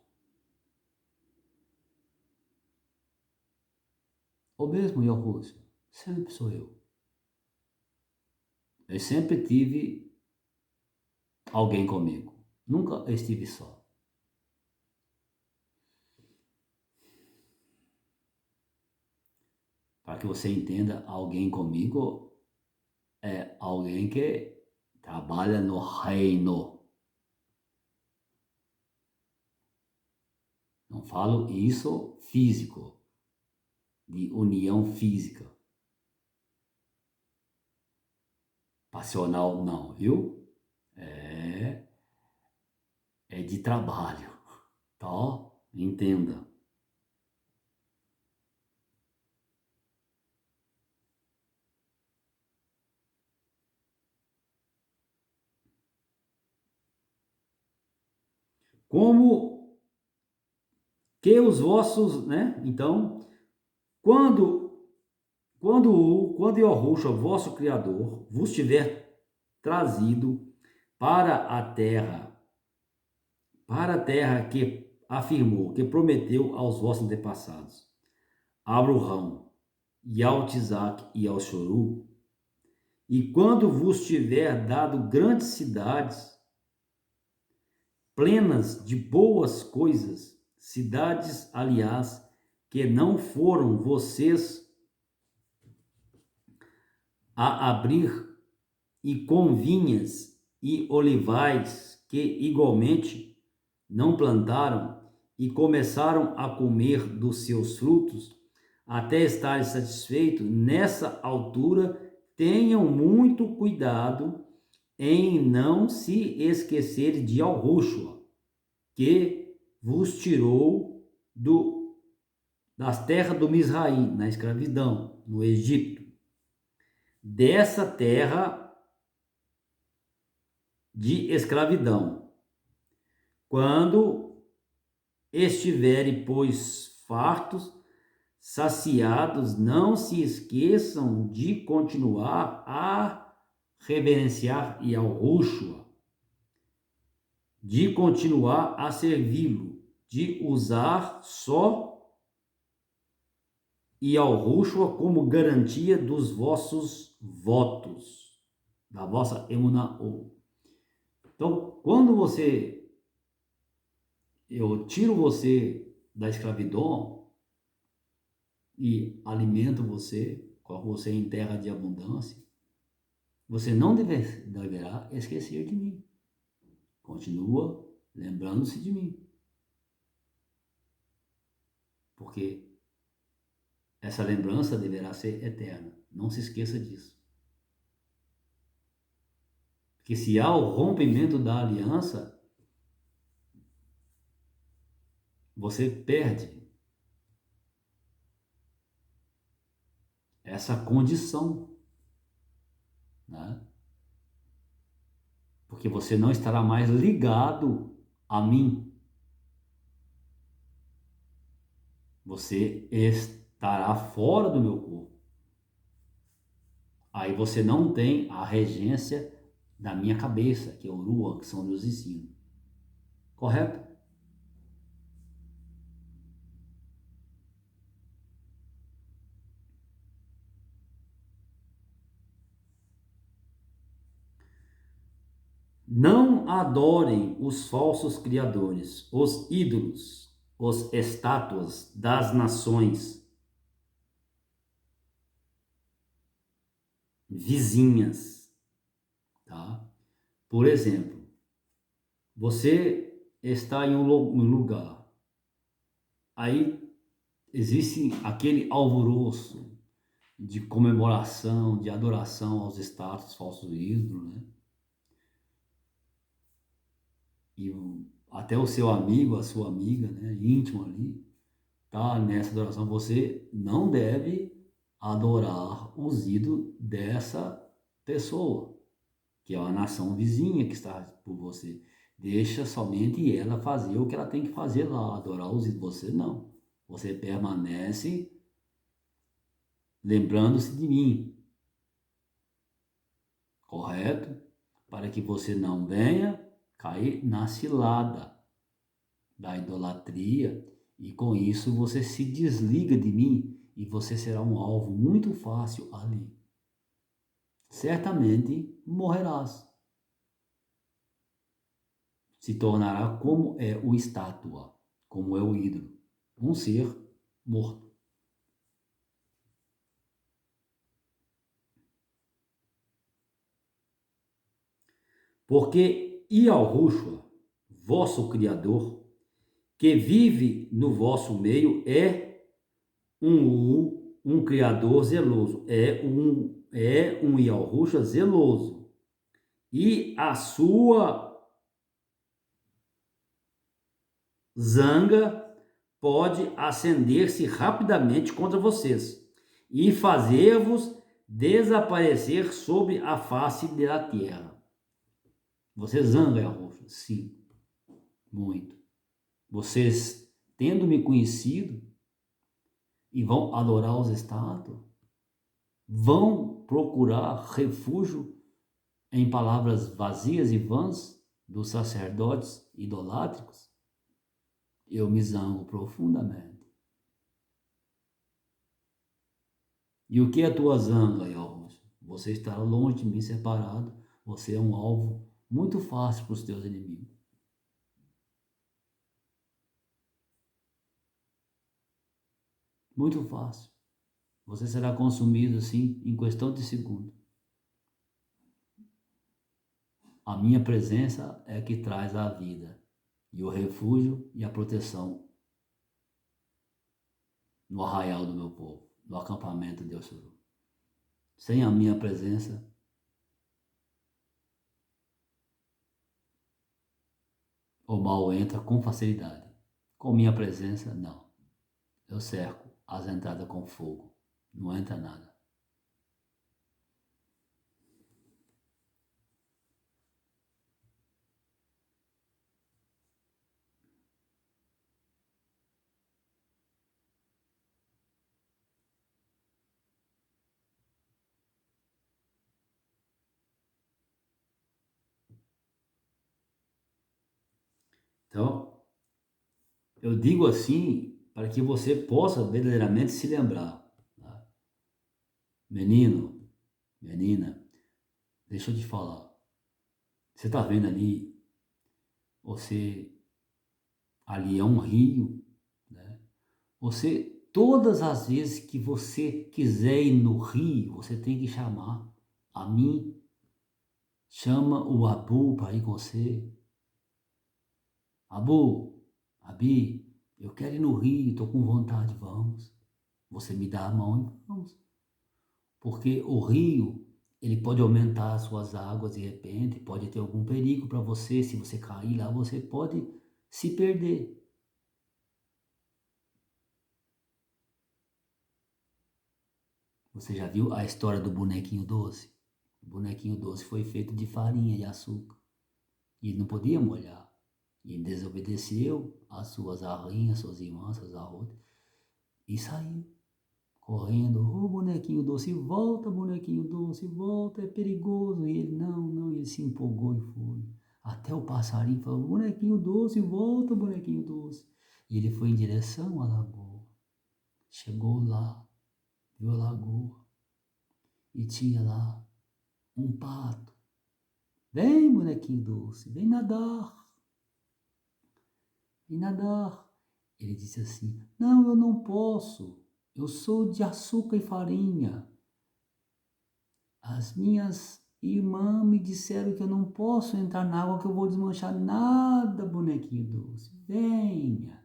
O mesmo Yahushua, sempre sou eu. Eu sempre tive alguém comigo. Nunca estive só. Para que você entenda, alguém comigo é alguém que trabalha no reino. Não falo isso físico, de união física. Passional não, viu? É de trabalho, tá? Entenda. Como que os vossos, né? Então, quando Yahushua, vosso Criador, vos tiver trazido para a terra que afirmou, que prometeu aos vossos antepassados, a Abraão, e ao Isaac e ao Choru, e quando vos tiver dado grandes cidades, plenas de boas coisas, cidades, aliás, que não foram vocês a abrir, e com vinhas e olivais que igualmente não plantaram e começaram a comer dos seus frutos, até estarem satisfeitos, nessa altura tenham muito cuidado em não se esquecer de Yahushua, que vos tirou das terras do Misraim, na escravidão, no Egito. Dessa terra de escravidão. Quando estiverem, pois, fartos, saciados, não se esqueçam de continuar a reverenciar Yahushua, de continuar a servi-lo, de usar só Yahushua como garantia dos vossos votos, da vossa emuná. Então, quando eu tiro você da escravidão e alimento você, coloco você em terra de abundância, você não deverá esquecer de mim. Continua lembrando-se de mim. Porque essa lembrança deverá ser eterna. Não se esqueça disso. Porque se há o rompimento da aliança, você perde essa condição, né? Porque você não estará mais ligado a mim. Você estará fora do meu corpo. Aí você não tem a regência da minha cabeça, que é o Ruach, que são meus ensinos. Correto? Não adorem os falsos criadores, os ídolos, os estátuas das nações vizinhas, tá? Por exemplo, você está em um lugar, aí existe aquele alvoroço de comemoração, de adoração aos estátuas, falsos ídolos, né? E até o seu amigo, a sua amiga, né, íntimo ali, tá nessa adoração. Você não deve adorar os ídolos dessa pessoa, que é uma nação vizinha que está por você. Deixa somente ela fazer o que ela tem que fazer lá, adorar os ídolos. Você não. Você permanece lembrando-se de mim, correto? Para que você não venha cair na cilada da idolatria e com isso você se desliga de mim e você será um alvo muito fácil ali. Certamente morrerás. Se tornará como é o estátua, como é o ídolo, um ser morto. Porque Yahushua, vosso Criador, que vive no vosso meio, é um Criador zeloso, é um Yahushua zeloso. E a sua zanga pode acender-se rapidamente contra vocês e fazer-vos desaparecer sobre a face da terra. Você zanga, Yahushua? Sim, muito. Vocês, tendo me conhecido, e vão adorar os estátuas, vão procurar refúgio em palavras vazias e vãs dos sacerdotes idolátricos, eu me zango profundamente. E o que é a tua zanga, Yahushua? Você estará longe de mim, separado. Você é um alvo muito fácil para os teus inimigos. Muito fácil. Você será consumido assim em questão de segundo. A minha presença é que traz a vida e o refúgio e a proteção no arraial do meu povo, no acampamento de Ossuru. Sem a minha presença, o mal entra com facilidade. Com minha presença, não. Eu cerco as entradas com fogo. Não entra nada. Então, eu digo assim para que você possa verdadeiramente se lembrar. Tá? Menino, menina, deixa eu te falar. Você está vendo ali, você ali é um rio, né? Você, todas as vezes que você quiser ir no rio, você tem que chamar a mim, chama o Abu para ir com você. Abu, Abi, eu quero ir no rio, estou com vontade, vamos. Você me dá a mão e vamos. Porque o rio, ele pode aumentar as suas águas de repente, pode ter algum perigo para você, se você cair lá, você pode se perder. Você já viu a história do bonequinho doce? O bonequinho doce foi feito de farinha e açúcar. E ele não podia molhar. E ele desobedeceu às suas arrinhas, suas irmãs, suas arrotas, e saiu correndo. Ô bonequinho doce, volta, bonequinho doce, volta, é perigoso. E ele, não, ele se empolgou e foi. Até o passarinho falou, bonequinho doce, volta, bonequinho doce. E ele foi em direção à lagoa. Chegou lá, viu a lagoa, e tinha lá um pato. Vem, bonequinho doce, vem nadar. Vem nadar. Ele disse assim, não, eu não posso. Eu sou de açúcar e farinha. As minhas irmãs me disseram que eu não posso entrar na água, que eu vou desmanchar nada, bonequinho doce. Venha.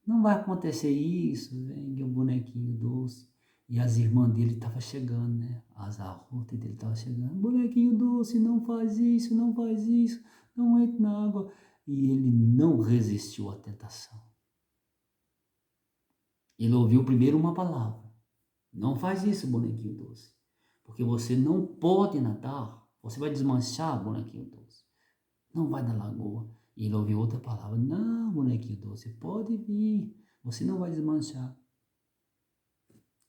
Não vai acontecer isso, venha, bonequinho doce. E as irmãs dele estavam chegando, né? As arrotas dele estavam chegando. Bonequinho doce, não faz isso, não faz isso, não entre na água. E ele não resistiu à tentação. Ele ouviu primeiro uma palavra. Não faz isso, bonequinho doce. Porque você não pode nadar. Você vai desmanchar, bonequinho doce. Não vai na lagoa. E ele ouviu outra palavra. Não, bonequinho doce, pode vir. Você não vai desmanchar.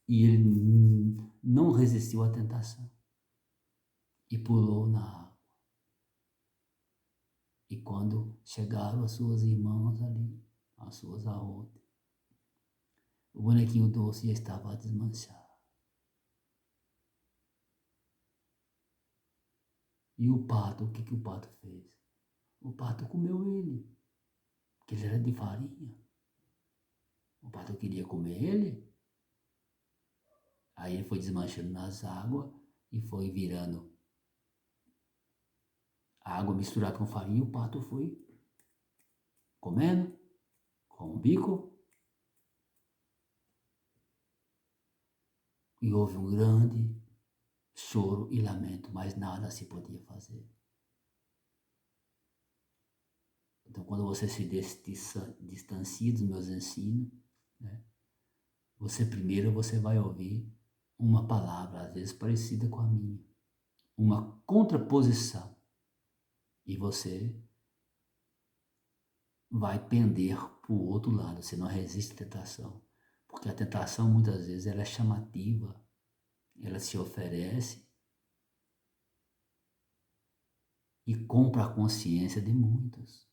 E ele não resistiu à tentação. E pulou na água. E quando chegaram as suas irmãs ali, as suas arrotas, o bonequinho doce já estava a desmanchar. E o pato, o que o pato fez? O pato comeu ele, porque ele era de farinha. O pato queria comer ele. Aí ele foi desmanchando nas águas e foi virando a água misturada com farinha. E o pato foi comendo com o bico. E houve um grande choro e lamento, mas nada se podia fazer. Então, quando você se distancia dos meus ensinos, né, você vai ouvir uma palavra, às vezes parecida com a minha, uma contraposição, e você vai pender para o outro lado, você não resiste à tentação, porque a tentação muitas vezes ela é chamativa, ela se oferece e compra a consciência de muitos.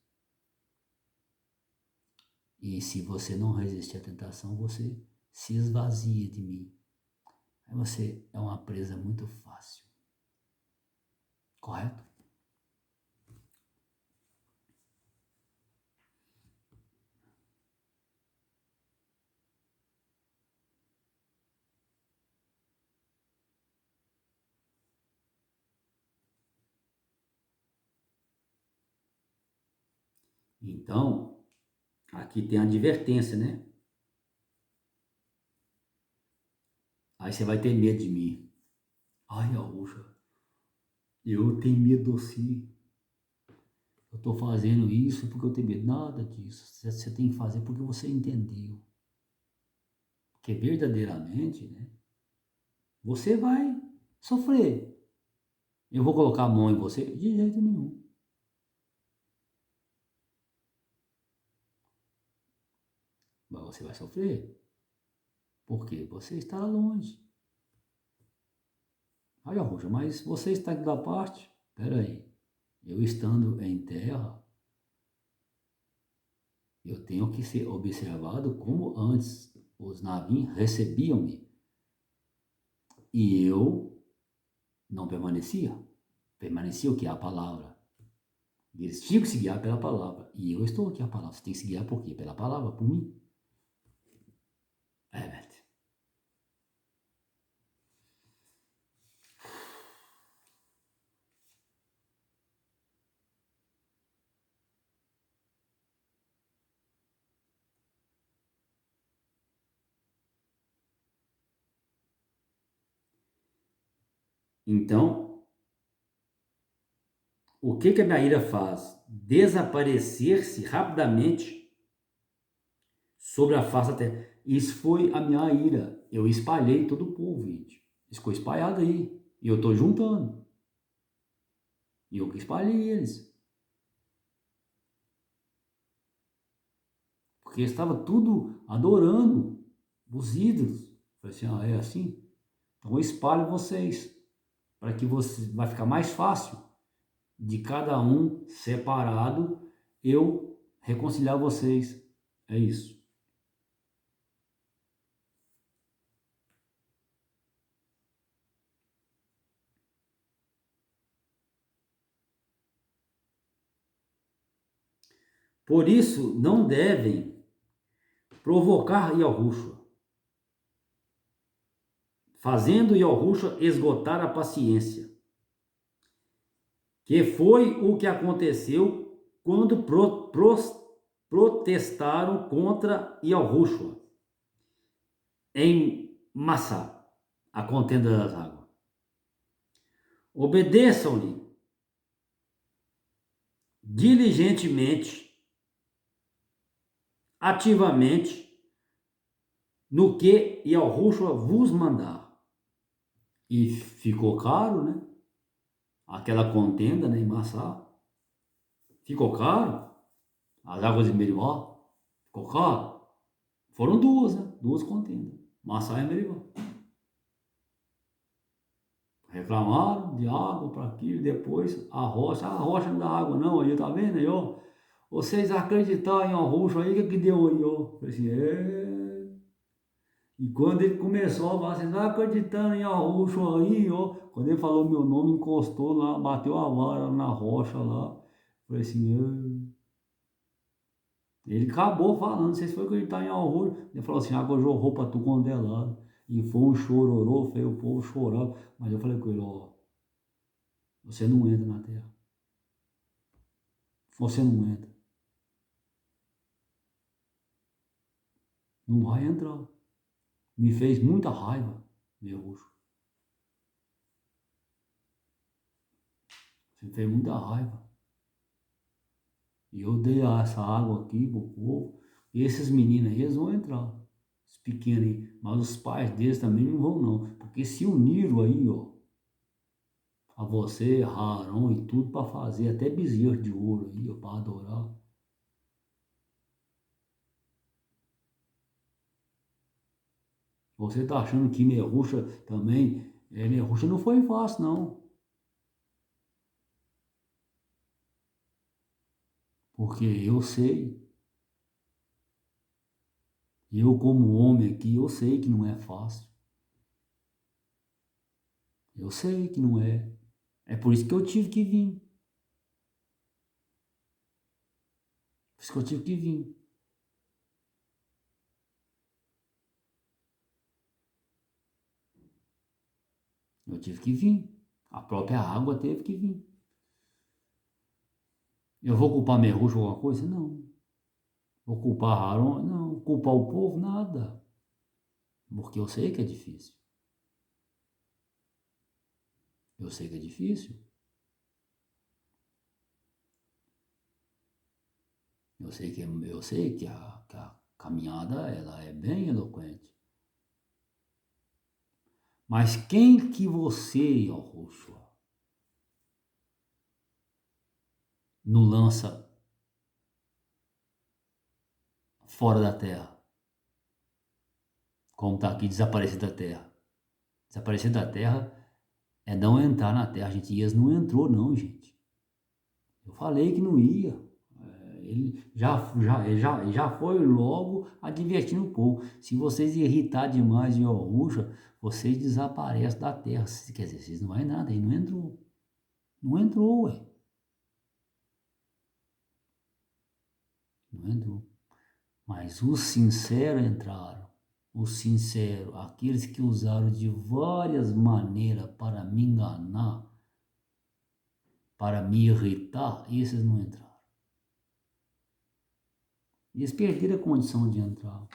E se você não resistir à tentação, você se esvazia de mim. Aí você é uma presa muito fácil. Correto? Então, aqui tem a advertência, né? Aí você vai ter medo de mim. Ai, Augusta, eu tenho medo sim. Eu estou fazendo isso porque eu tenho medo. Nada disso. Você tem que fazer porque você entendeu. Porque verdadeiramente, né? Você vai sofrer. Eu vou colocar a mão em você? De jeito nenhum. Mas você vai sofrer. Porque você está longe. Ai, Augusta, mas você está aqui da parte? Espera aí. Eu estando em terra, Eu tenho que ser observado como antes os Navim recebiam-me. E eu não permanecia. Permanecia o que? A palavra. E eles tinham que se guiar pela palavra. E eu estou aqui a palavra. Você tem que se guiar por quê? Pela palavra, por mim. Evet. Então, o que a minha ira faz? Desaparecer-se rapidamente sobre a face da terra. Isso foi a minha ira. Eu espalhei todo o povo, gente. Isso ficou espalhado aí. E eu estou juntando. E eu que espalhei eles. Porque estava tudo adorando os ídolos. Eu falei assim, é assim? Então eu espalho vocês. Para que você vai ficar mais fácil de cada um separado eu reconciliar vocês. É isso. Por isso, não devem provocar Yahushua, fazendo Yahushua esgotar a paciência, que foi o que aconteceu quando protestaram contra Yahushua em Massá, a contenda das águas. Obedeçam-lhe diligentemente, ativamente, no que Yahushua vos mandar. E ficou caro, né? Aquela contenda, né, em Massá. Ficou caro. As águas de Meribá. Ficou caro. Foram duas, né? Duas contendas. Massá e Meribá. Reclamaram de água para aquilo, depois a rocha não dá água não, aí tá vendo aí, ó, vocês acreditaram em Yahushua aí, que deu aí, ó, falei assim, e quando ele começou a falar, vocês não acreditando em Yahushua aí, ó, quando ele falou meu nome, encostou lá, bateu a vara na rocha lá, falei assim, ele acabou falando, vocês foram acreditar em Yahushua, ele falou assim, água jorrou para tu condenado, e foi um chororô, feio, o povo chorava, mas eu falei com ele, ó, você não entra na terra. Você não entra. Não vai entrar. Me fez muita raiva, meu roxo. Você fez muita raiva. E eu dei essa água aqui pro povo. E esses meninos aí, eles vão entrar. Os pequenos aí. Mas os pais deles também não vão não. Porque se uniram aí, ó. A você, Harão e tudo para fazer. Até bezerro de ouro aí, ó, para adorar. Você tá achando que Merruxa também... Merruxa não foi fácil, não. Porque eu sei. Eu, como homem aqui, eu sei que não é fácil. Eu sei que não é. É por isso que eu tive que vir. Por isso que eu tive que vir. Eu tive que vir. A própria água teve que vir. Eu vou culpar Merrucho ou alguma coisa? Não. Vou culpar Aaron? Não. Culpar o povo? Nada. Porque eu sei que é difícil. Eu sei que é difícil. Eu sei que a caminhada ela é bem eloquente. Mas quem que você, Yahushua, não lança fora da terra? Como está aqui, desaparecer da terra. Desaparecer da terra é não entrar na terra, gente. E eles não entrou não, gente. Eu falei que não ia. ele já foi logo advertindo o povo. Se vocês irritar demais em Yahushua, vocês desaparecem da terra. Quer dizer, vocês não vai nada, ele não entrou. Não entrou, ué. Não entrou. Mas os sinceros entraram. Os sinceros, aqueles que usaram de várias maneiras para me enganar, para me irritar, esses não entraram. Eles perderam a condição de entrar.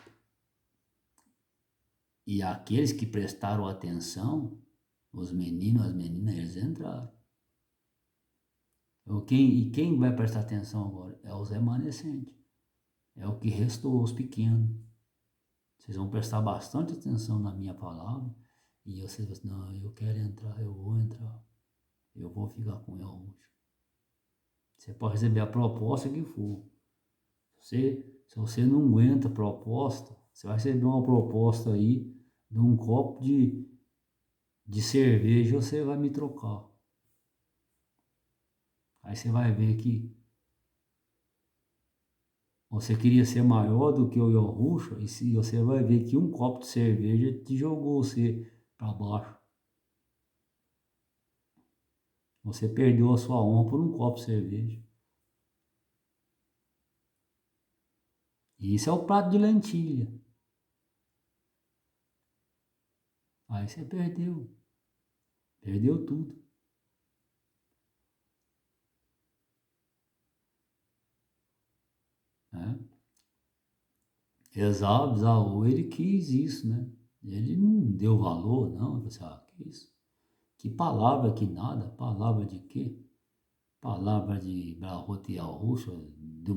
E aqueles que prestaram atenção, os meninos, as meninas, eles entraram. E quem vai prestar atenção agora? É os remanescentes. É o que restou, os pequenos. Vocês vão prestar bastante atenção na minha palavra. E vocês vão dizer, não, eu quero entrar, eu vou entrar. Eu vou ficar com Yahushua. Você pode receber a proposta que for. Se você não aguenta a proposta, você vai receber uma proposta aí de um copo de cerveja, você vai me trocar. Aí você vai ver que você queria ser maior do que o Yahushua, e você vai ver que um copo de cerveja te jogou você para baixo. Você perdeu a sua honra por um copo de cerveja. E isso é o prato de lentilha. Aí você perdeu. Perdeu tudo. Né? Esaú, ele quis isso, né? Ele não deu valor, não. Ele falou assim, que isso? Que palavra, que nada? Palavra de quê? Palavra de Brahot Yahushua, do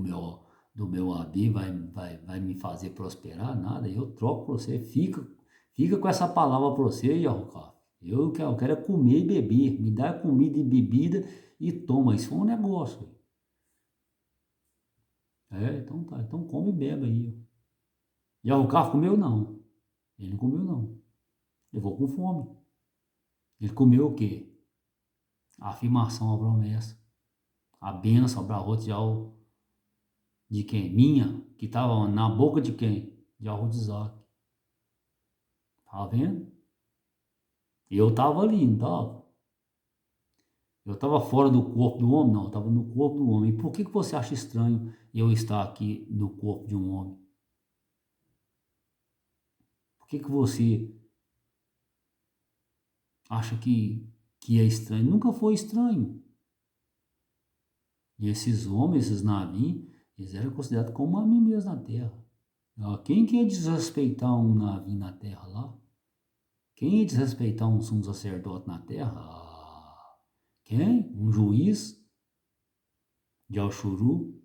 meu Abi, vai me fazer prosperar? Nada. Eu troco para você. Fica com essa palavra para você, Yahushua. Eu quero é comer e beber. Me dá comida e bebida e toma. Isso foi um negócio. Então tá. Então come e bebe aí. Yahushua comeu? Não. Ele não comeu, não. Levou com fome. Ele comeu o quê? A afirmação, a promessa. A bênção, a Brahot de quem? Minha, que estava na boca de quem? De Arrudzak. Tá vendo? Eu estava ali, não estava? Eu estava fora do corpo do homem? Não, eu estava no corpo do homem. E por que você acha estranho eu estar aqui no corpo de um homem? Por que você acha que é estranho? Nunca foi estranho. E esses homens, esses navios, eles eram considerados como mim mesmo na terra. Quem que ia desrespeitar um navio na terra lá? Quem ia desrespeitar um sumo sacerdote na terra? Quem? Um juiz de Alxuru?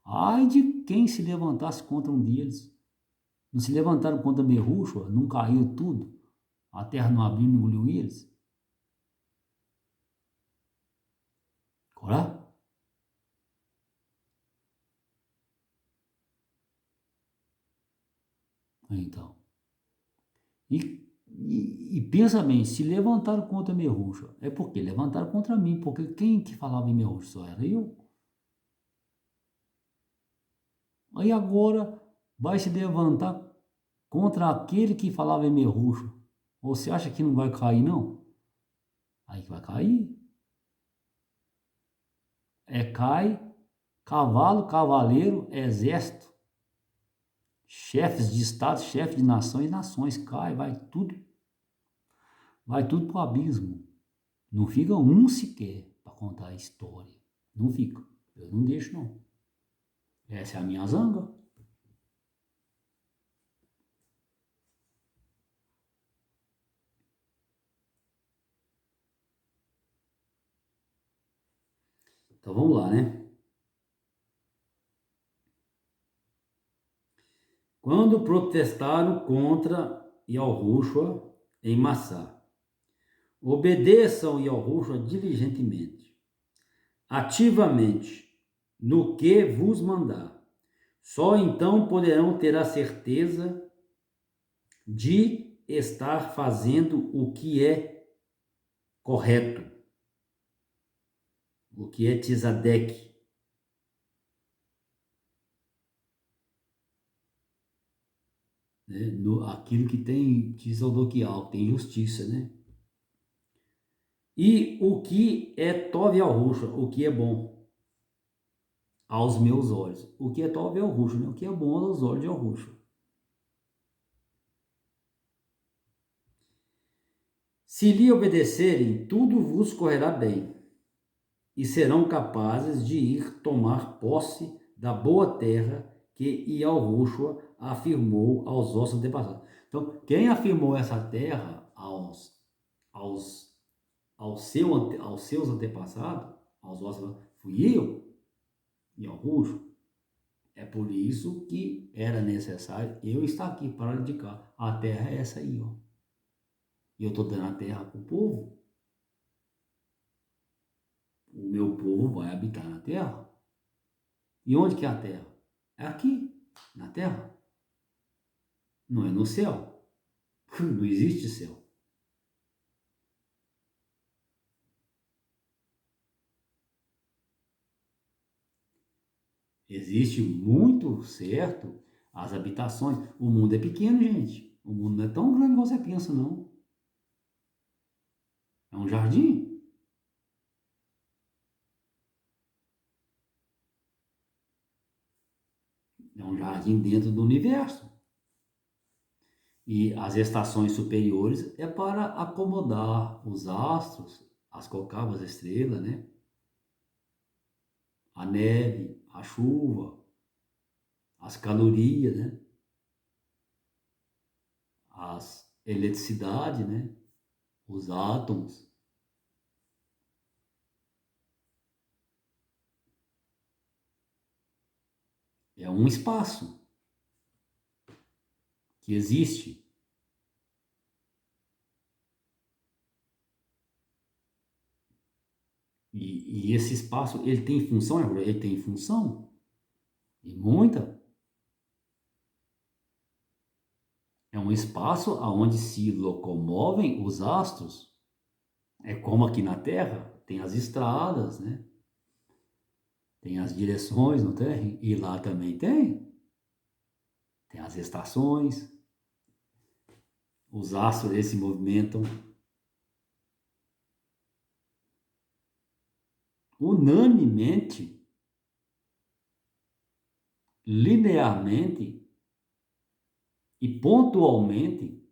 Ai de quem se levantasse contra um deles. Não se levantaram contra Merúshua? Não caiu tudo? A terra não abriu, não engoliu eles? Corá? Então. E pensa bem, se levantaram contra Merúshua, é porque levantaram contra mim, porque quem que falava em Merúshua só era eu. Aí agora vai se levantar contra aquele que falava em Merúshua. Você acha que não vai cair, não? Aí que vai cair. Cai cavalo, cavaleiro, exército, chefes de estado, chefes de nações e nações. Cai, vai tudo pro abismo. Não fica um sequer para contar a história. Não fica. Eu não deixo, não. Essa é a minha zanga. Então vamos lá, né? Quando protestaram contra Yahushua em Massá, obedeçam Yahushua diligentemente, ativamente, no que vos mandar. Só então poderão ter a certeza de estar fazendo o que é correto, o que é Tzadek. né? Aquilo que tem tesodoquial, que tem justiça, né? E o que é tove ao roxo, o que é bom aos meus olhos. O que é tove ao roxo, né? O que é bom aos olhos de ao roxo. Se lhe obedecerem, tudo vos correrá bem, e serão capazes de ir tomar posse da boa terra que Yahushua afirmou aos vossos antepassados. Então, quem afirmou essa terra aos, aos seus antepassados, aos vossos, fui eu, Yahushua. É por isso que era necessário eu estar aqui para indicar. A terra é essa aí, ó. E eu estou dando a terra para o povo. O meu povo vai habitar na terra. E onde que é a terra? É aqui, na terra. Não é no céu. Não existe céu. Existe muito certo as habitações. O mundo é pequeno, gente. O mundo não é tão grande como você pensa, não. É um jardim. É um jardim dentro do universo. E as estações superiores é para acomodar os astros, as concavas estrelas, né? A neve, a chuva, as calorias, né? As eletricidade, né? Os átomos. É um espaço que existe. E esse espaço, ele tem função, ele tem função. E muita. É um espaço onde se locomovem os astros. É como aqui na Terra, tem as estradas, né? Tem as direções, não tem? E lá também tem. Tem as estações. Os astros eles se movimentam unanimemente, linearmente e pontualmente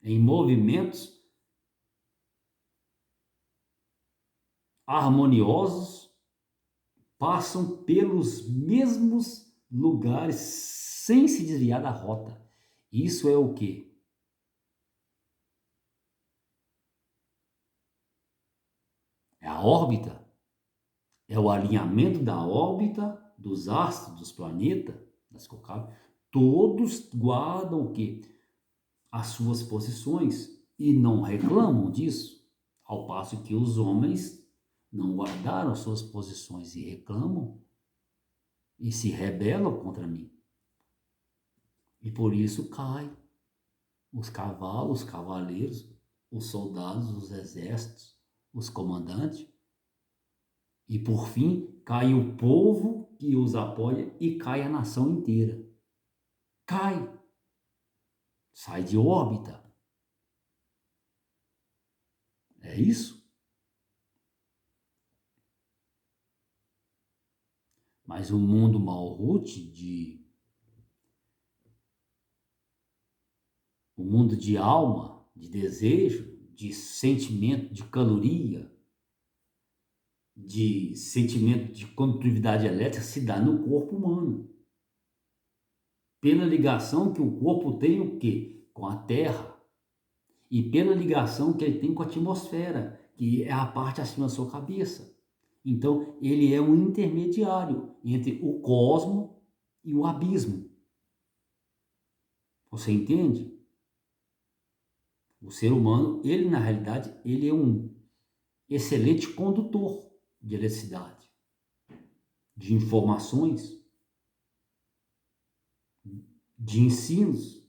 em movimentos harmoniosos, passam pelos mesmos lugares sem se desviar da rota. Isso é o quê? É a órbita. É o alinhamento da órbita dos astros, dos planetas, das concavas. Todos guardam o quê? As suas posições e não reclamam disso. Ao passo que os homens não guardaram suas posições e reclamam e se rebelam contra mim. E por isso cai os cavalos, os cavaleiros, os soldados, os exércitos, os comandantes. E por fim, cai o povo que os apoia e cai a nação inteira. Cai, sai de órbita. É isso? Mas o mundo Malhut o mundo de alma, de desejo, de sentimento, de caloria, de sentimento de condutividade elétrica se dá no corpo humano. Pela ligação que o corpo tem o quê? Com a Terra. E pela ligação que ele tem com a atmosfera, que é a parte acima da sua cabeça. Então, ele é um intermediário entre o cosmo e o abismo. Você entende? O ser humano, ele na realidade, ele é um excelente condutor de eletricidade, de informações, de ensinos.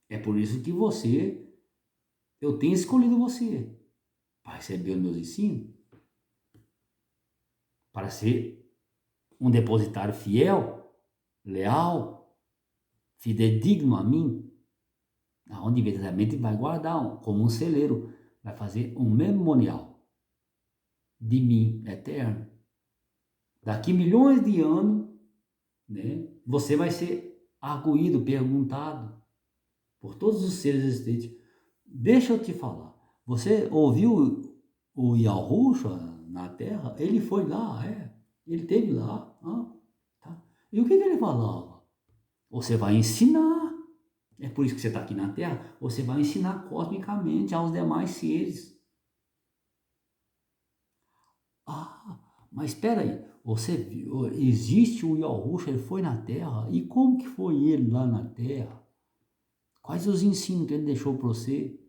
É por isso que eu tenho escolhido você para receber os meus ensinos, para ser um depositário fiel, leal, fidedigno a mim, aonde verdadeiramente vai guardar, como um celeiro, vai fazer um memorial de mim eterno. Daqui milhões de anos, né, você vai ser arguído, perguntado por todos os seres existentes. Deixa eu te falar, você ouviu o Yahushua na Terra? Ele foi lá, ele esteve lá. Tá? E o que ele falava? Você vai ensinar. É por isso que você está aqui na Terra. Você vai ensinar cosmicamente aos demais seres. Mas espera aí. Você viu, existe o Yahushua, ele foi na Terra. E como que foi ele lá na Terra? Quais os ensinos que ele deixou para você?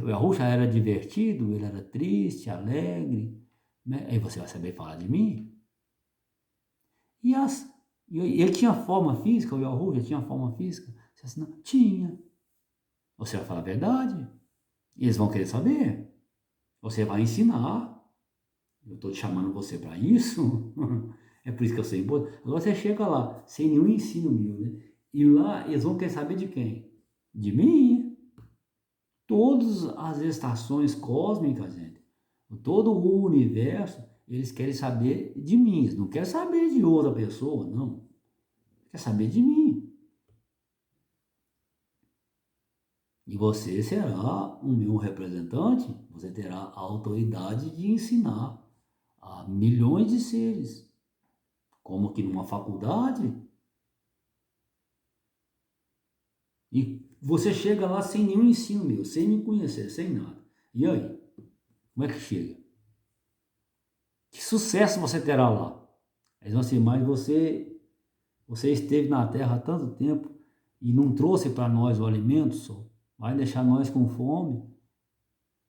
O Yahushua era divertido, ele era triste, alegre, né? Aí você vai saber falar de mim? Ele tinha forma física, o Yahushua tinha forma física? Você assim, não, tinha. Você vai falar a verdade? Eles vão querer saber. Você vai ensinar. Eu estou te chamando você para isso. É por isso que eu sei. Agora você chega lá, sem nenhum ensino meu, né? E lá eles vão querer saber de quem? De mim. Todas as estações cósmicas, gente, todo o universo, eles querem saber de mim. Eles não querem saber de outra pessoa, não. Quer saber de mim. E você será o meu representante, você terá a autoridade de ensinar a milhões de seres. Como que numa faculdade. E você chega lá sem nenhum ensino meu, sem me conhecer, sem nada. E aí? Como é que chega? Que sucesso você terá lá? Eles vão assim, mas você esteve na Terra há tanto tempo e não trouxe para nós o alimento, só. Vai deixar nós com fome.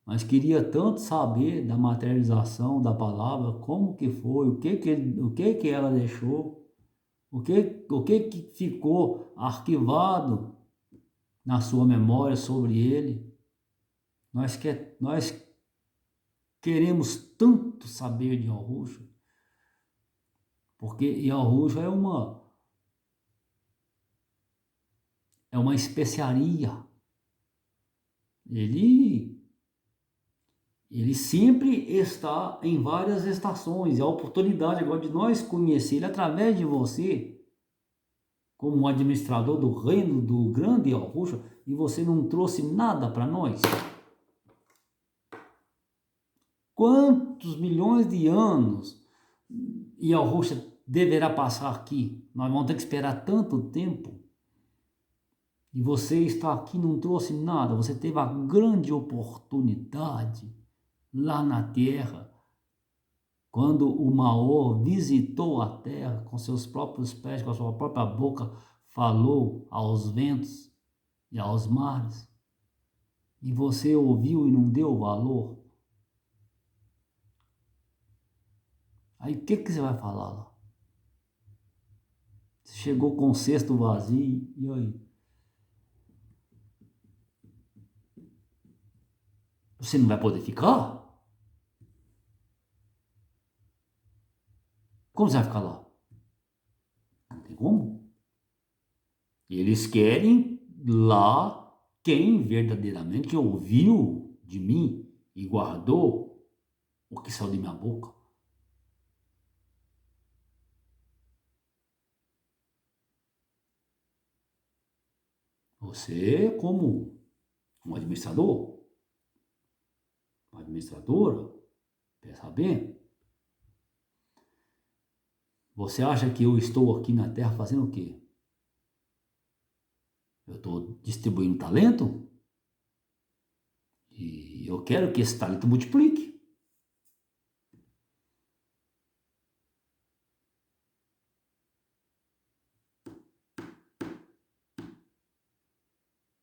Mas queria tanto saber da materialização da palavra, como que foi, o que ela deixou, o que ficou arquivado na sua memória sobre ele. Nós queremos tanto saber de Yahushua, porque Yahushua é uma especiaria. Ele sempre está em várias estações. E a oportunidade agora de nós conhecer ele através de você, como administrador do reino do grande Yahushua, e você não trouxe nada para nós. Quantos milhões de anos Yahushua deverá passar aqui? Nós vamos ter que esperar tanto tempo. E você está aqui e não trouxe nada. Você teve a grande oportunidade lá na terra, quando o Maor visitou a terra com seus próprios pés, com a sua própria boca, falou aos ventos e aos mares, e você ouviu e não deu valor, aí o que você vai falar lá? Você chegou com o cesto vazio, e aí? Você não vai poder ficar? Como você vai ficar lá? Não tem como. Eles querem lá quem verdadeiramente ouviu de mim e guardou o que saiu de minha boca. Você, como um administrador, uma administradora, pensa bem. Você acha que eu estou aqui na Terra fazendo o quê? Eu estou distribuindo talento? E eu quero que esse talento multiplique.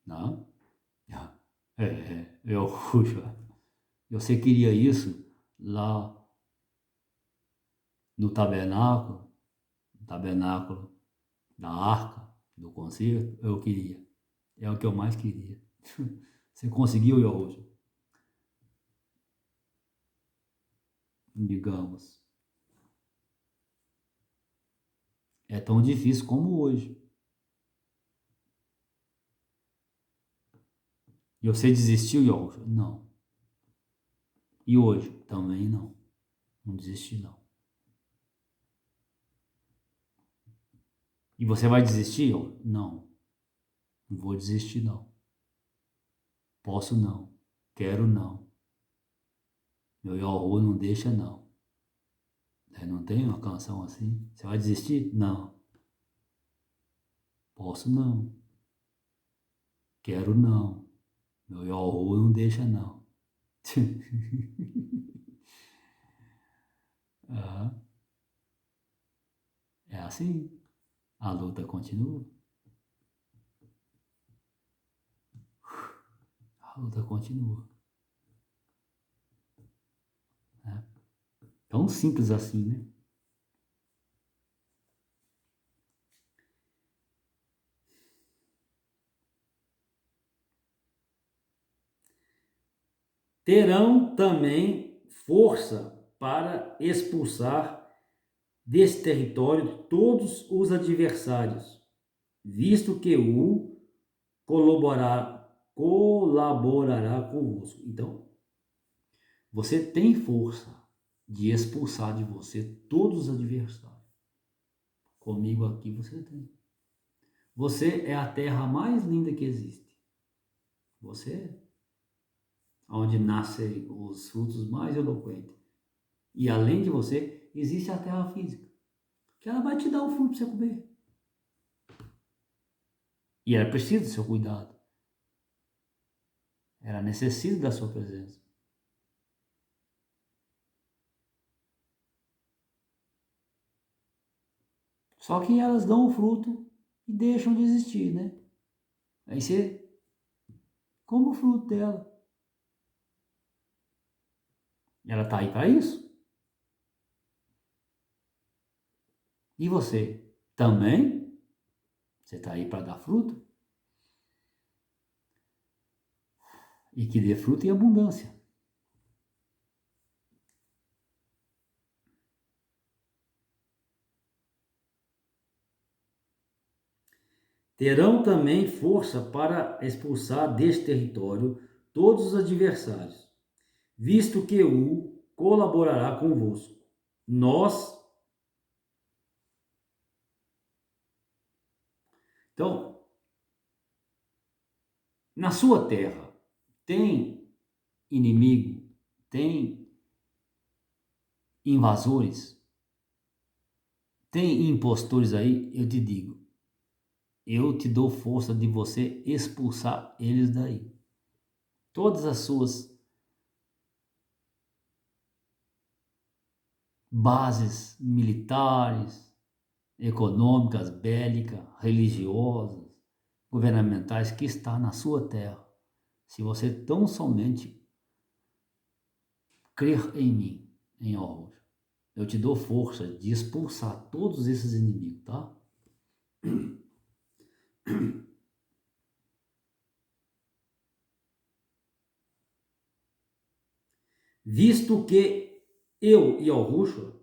Não? Puxa, você queria isso lá no tabernáculo da arca, do concerto, eu queria. É o que eu mais queria. Você conseguiu, Yahushua? Digamos. é tão difícil como hoje. E você desistiu, Yahushua? Não. E hoje? Também não. Não desisti, não. E você vai desistir? Não. Não vou desistir, não. Posso não. Quero não. Meu Yahuwah não deixa, não. Não tem uma canção assim? Você vai desistir? Não. Posso não. Quero não. Meu Yahuwah não deixa, não. Ah, é assim. A luta continua. A luta continua. Né? Tão simples assim, né? Terão também força para expulsar desse território todos os adversários, visto que o colaborará convosco. Então, você tem força de expulsar de você todos os adversários. Comigo aqui você tem. Você é a terra mais linda que existe. Você é onde nascem os frutos mais eloquentes. E além de você, existe a terra física, que ela vai te dar o fruto para você comer. E ela precisa do seu cuidado. Ela necessita da sua presença. Só que elas dão o fruto e deixam de existir, né? Aí você come o fruto dela. Ela está aí para isso. E você também? Você está aí para dar fruto? E que dê fruto em abundância. Terão também força para expulsar deste território todos os adversários, visto que o colaborará convosco. Nós. Então, na sua terra, tem inimigo, tem invasores, tem impostores aí, eu te digo, eu te dou força de você expulsar eles daí. Todas as suas bases militares, econômicas, bélicas, religiosas, governamentais que está na sua terra. Se você tão somente crer em mim, em Horus, eu te dou força de expulsar todos esses inimigos, tá? Visto que eu, Yahushua,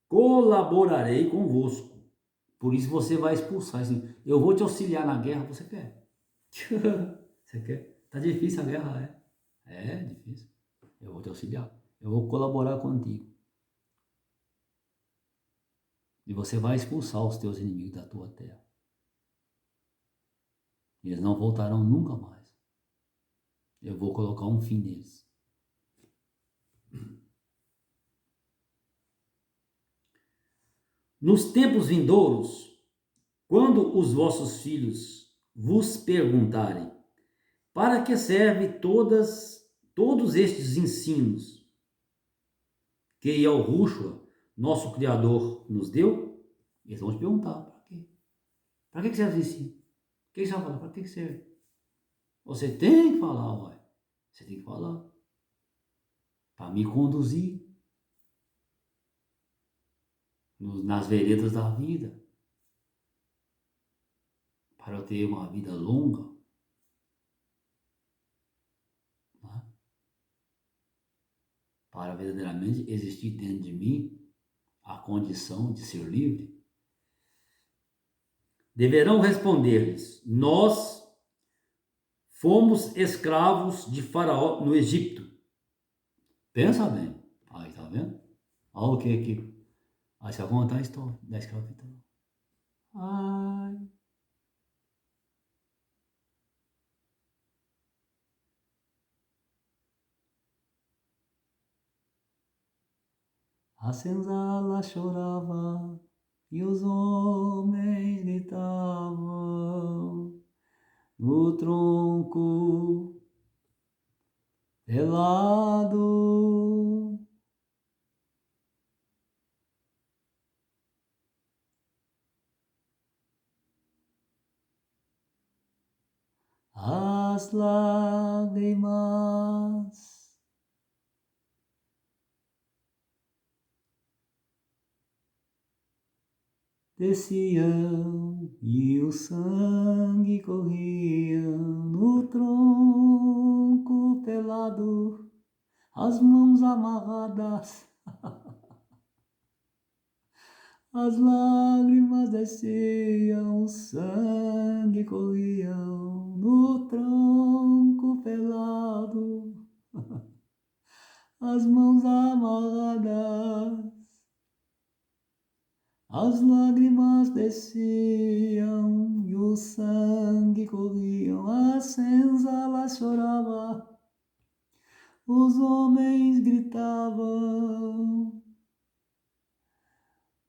colaborarei convosco. Por isso você vai expulsar. Assim, eu vou te auxiliar na guerra, você quer? Você quer? Tá difícil a guerra, é? É difícil. Eu vou te auxiliar. Eu vou colaborar contigo. E você vai expulsar os teus inimigos da tua terra. Eles não voltarão nunca mais. Eu vou colocar um fim neles. Nos tempos vindouros, quando os vossos filhos vos perguntarem para que serve todos estes ensinos que Yahushua, nosso Criador, nos deu, eles vão te perguntar, para quê? Para que serve isso? O que você vai falar? Para que serve? Você tem que falar, uai. Você tem que falar. Para me conduzir nas veredas da vida. Para eu ter uma vida longa. Né? Para verdadeiramente existir dentro de mim a condição de ser livre. deverão responder-lhes: nós fomos escravos de Faraó no Egito. Pensa bem. Aí, tá vendo? Olha o que aqui. Aí você vai contar a história da escravidão. Ai. A senzala chorava e os homens gritavam no tronco pelado. As lágrimas desciam e o sangue corria no tronco pelado, as mãos amarradas, as lágrimas desciam, o sangue corria no tronco pelado, as mãos amarradas. As lágrimas desciam e o sangue corriam, a senzala chorava, os homens gritavam,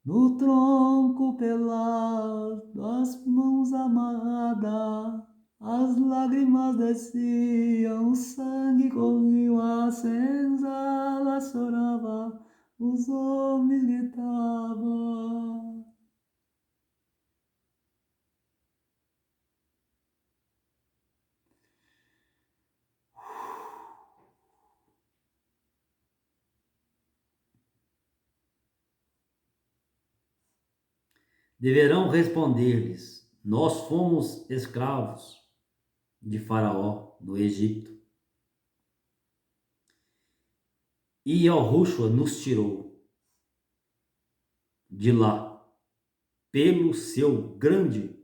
no tronco pelado, as mãos amarradas, as lágrimas desciam, o sangue corriam, a senzala chorava, os homens gritavam. Deverão responder-lhes: nós fomos escravos de Faraó no Egito. E Yahushua nos tirou de lá pelo seu grande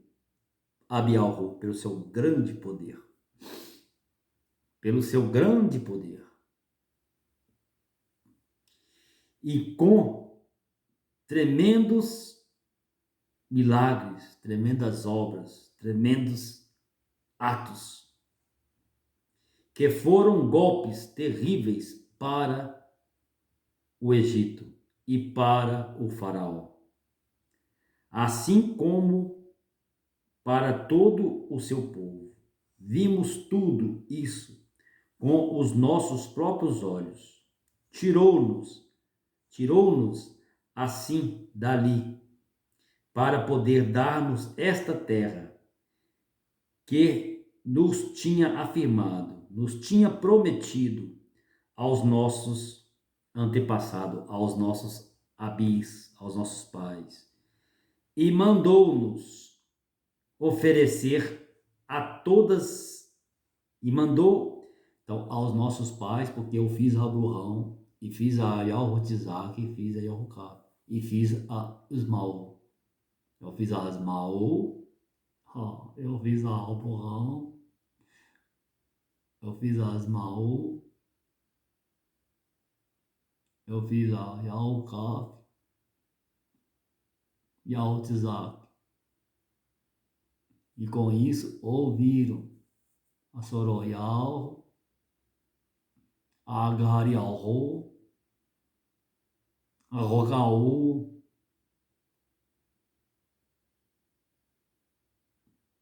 Abialro, pelo seu grande poder. Pelo seu grande poder. E com tremendos milagres, tremendas obras, tremendos atos, que foram golpes terríveis para o Egito e para o Faraó, assim como para todo o seu povo. Vimos tudo isso com os nossos próprios olhos. Tirou-nos assim dali, para poder dar-nos esta terra que nos tinha afirmado, nos tinha prometido aos nossos antepassados, aos nossos abis, aos nossos pais, e mandou-nos oferecer a todas, e mandou então aos nossos pais, porque eu fiz a Abraão, e fiz a Yahutizac, e fiz a Yahuká, e fiz a Ismael. Eu fiz a Ismael, eu fiz a Abraão, eu fiz a Ismael, eu fiz a Yahuká, Yahutizac. E com isso ouviram a Soroyal, a Agarial, a Rogaú,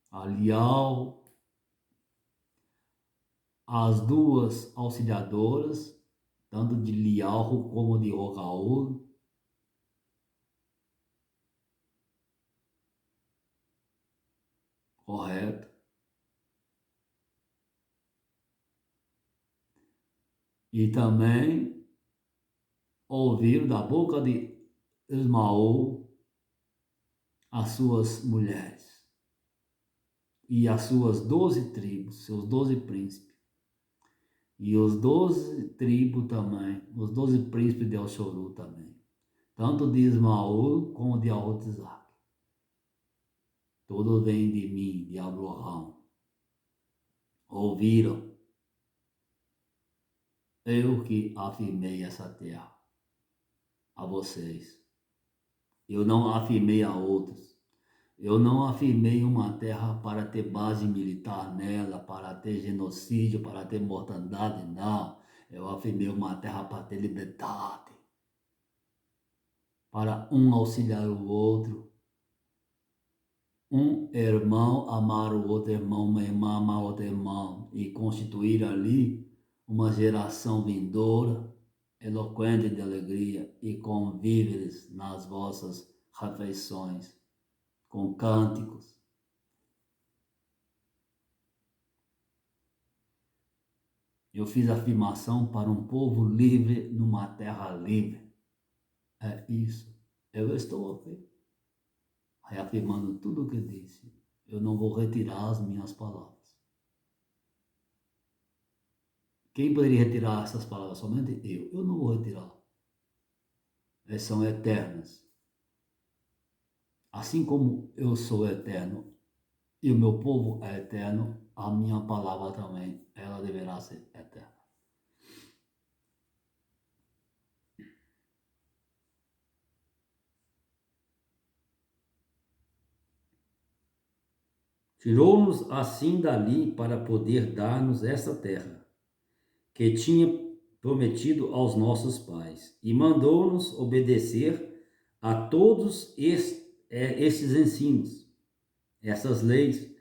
a Lial, as duas auxiliadoras, tanto de Lial como de Rogaú, correto? E também ouviram da boca de Ismael as suas mulheres e as suas 12 tribos, seus 12 príncipes. E os 12 tribos também, os 12 príncipes de El-Shoru também. Tanto de Ismael como de Ahotizak. Tudo vem de mim, de Abraão. Ouviram? Eu que afirmei essa terra a vocês. Eu não afirmei a outros. Eu não afirmei uma terra para ter base militar nela, para ter genocídio, para ter mortandade, não. Eu afirmei uma terra para ter liberdade, para um auxiliar o outro, um irmão amar o outro irmão, uma irmã amar o outro irmão, e constituir ali uma geração vindoura, eloquente de alegria, e com víveres nas vossas refeições, com cânticos. Eu fiz afirmação para um povo livre numa terra livre. É isso. Eu estou aqui, reafirmando tudo o que disse. Eu não vou retirar as minhas palavras. Quem poderia retirar essas palavras? Somente eu. Eu não vou retirar. Elas são eternas. Assim como eu sou eterno e o meu povo é eterno, a minha palavra também, ela deverá ser eterna. Tirou-nos assim dali para poder dar-nos essa terra, que tinha prometido aos nossos pais, e mandou-nos obedecer a todos esses ensinos, essas leis,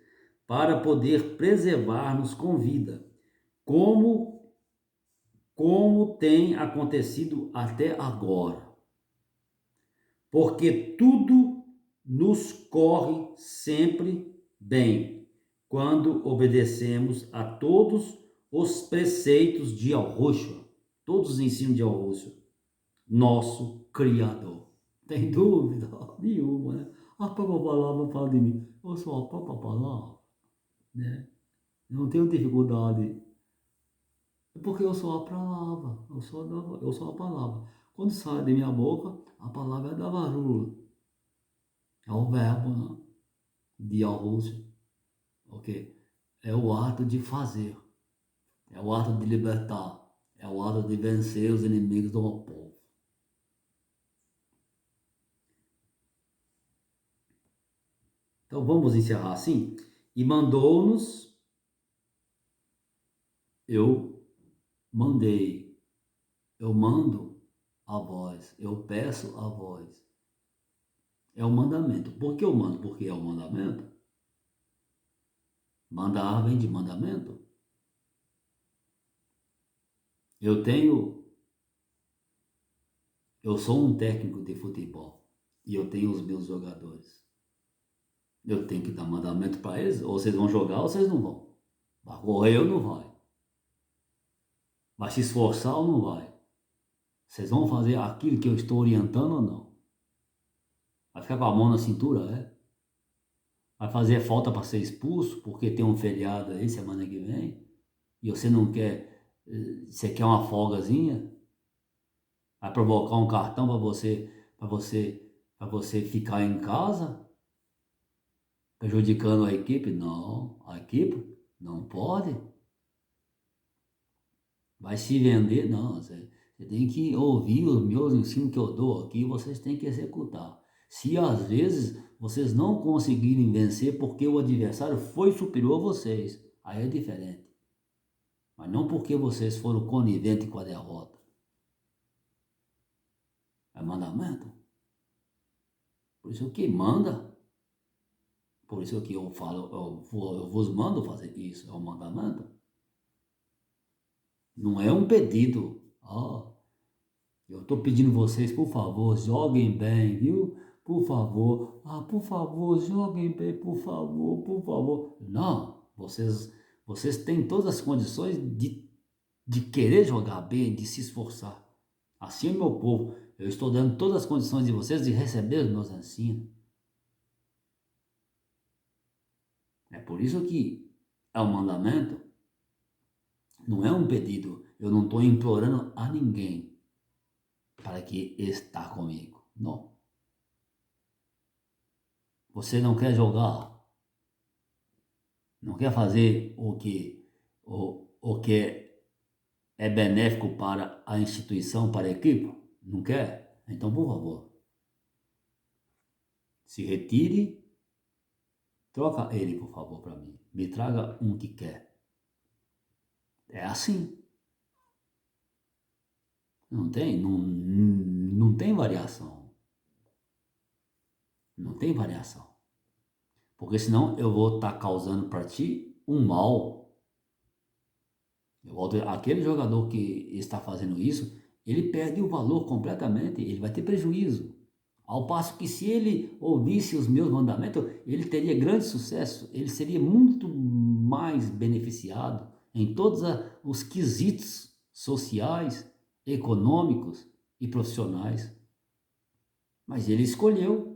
para poder preservar-nos com vida, como, como tem acontecido até agora. Porque tudo nos corre sempre bem, quando obedecemos a todos os preceitos de Yahushua, todos os ensinos de Yahushua, nosso Criador. Tem dúvida nenhuma, né? A própria palavra fala de mim. Eu sou a própria palavra, né? Eu não tenho dificuldade, porque eu sou a palavra, eu sou a palavra. Quando sai de minha boca, a palavra é da varula. É o verbo, né? De Yahushua, ok? É o ato de fazer, é o ato de libertar, é o ato de vencer os inimigos do meu povo. Então vamos encerrar assim. E mandou-nos, eu mandei, eu mando a vós, eu peço a vós. É o mandamento. Por que eu mando? Porque é o mandamento. Mandar vem de mandamento. Eu tenho, eu sou um técnico de futebol e eu tenho os meus jogadores. Eu tenho que dar mandamento para eles, ou vocês vão jogar ou vocês não vão. Vai correr ou não vai. Vai se esforçar ou não vai. Vocês vão fazer aquilo que eu estou orientando ou não. Vai ficar com a mão na cintura, é? Vai fazer falta para ser expulso, porque tem um feriado aí semana que vem, e você não quer, você quer uma folgazinha? Vai provocar um cartão para você ficar em casa, prejudicando a equipe? Não, a equipe não pode. Vai se vender? Não, você tem que ouvir os meus ensinos que eu dou aqui, vocês têm que executar. Se às vezes vocês não conseguirem vencer porque o adversário foi superior a vocês, aí é diferente. Mas não porque vocês foram coniventes com a derrota. É mandamento. Por isso que manda. Por isso que eu falo, eu vos mando fazer isso, é um mandamento. Não é um pedido. Eu estou pedindo vocês, por favor, joguem bem, viu? Por favor. Por favor, joguem bem, por favor, por favor. Não, vocês têm todas as condições de querer jogar bem, de se esforçar. Assim é meu povo. Eu estou dando todas as condições de vocês de receber os meus ensinos. É por isso que é um mandamento, não é um pedido. Eu não estou implorando a ninguém para que está comigo. Não. Você não quer jogar? Não quer fazer o que é benéfico para a instituição, para a equipe? Não quer? Então, por favor, se retire, troca ele, por favor, para mim. Me traga um que quer. É assim. Não tem variação. Não tem variação. Porque senão eu vou estar causando para ti um mal. Aquele jogador que está fazendo isso, ele perde o valor completamente, ele vai ter prejuízo. Ao passo que se ele ouvisse os meus mandamentos, ele teria grande sucesso, ele seria muito mais beneficiado em todos os quesitos sociais, econômicos e profissionais. Mas ele escolheu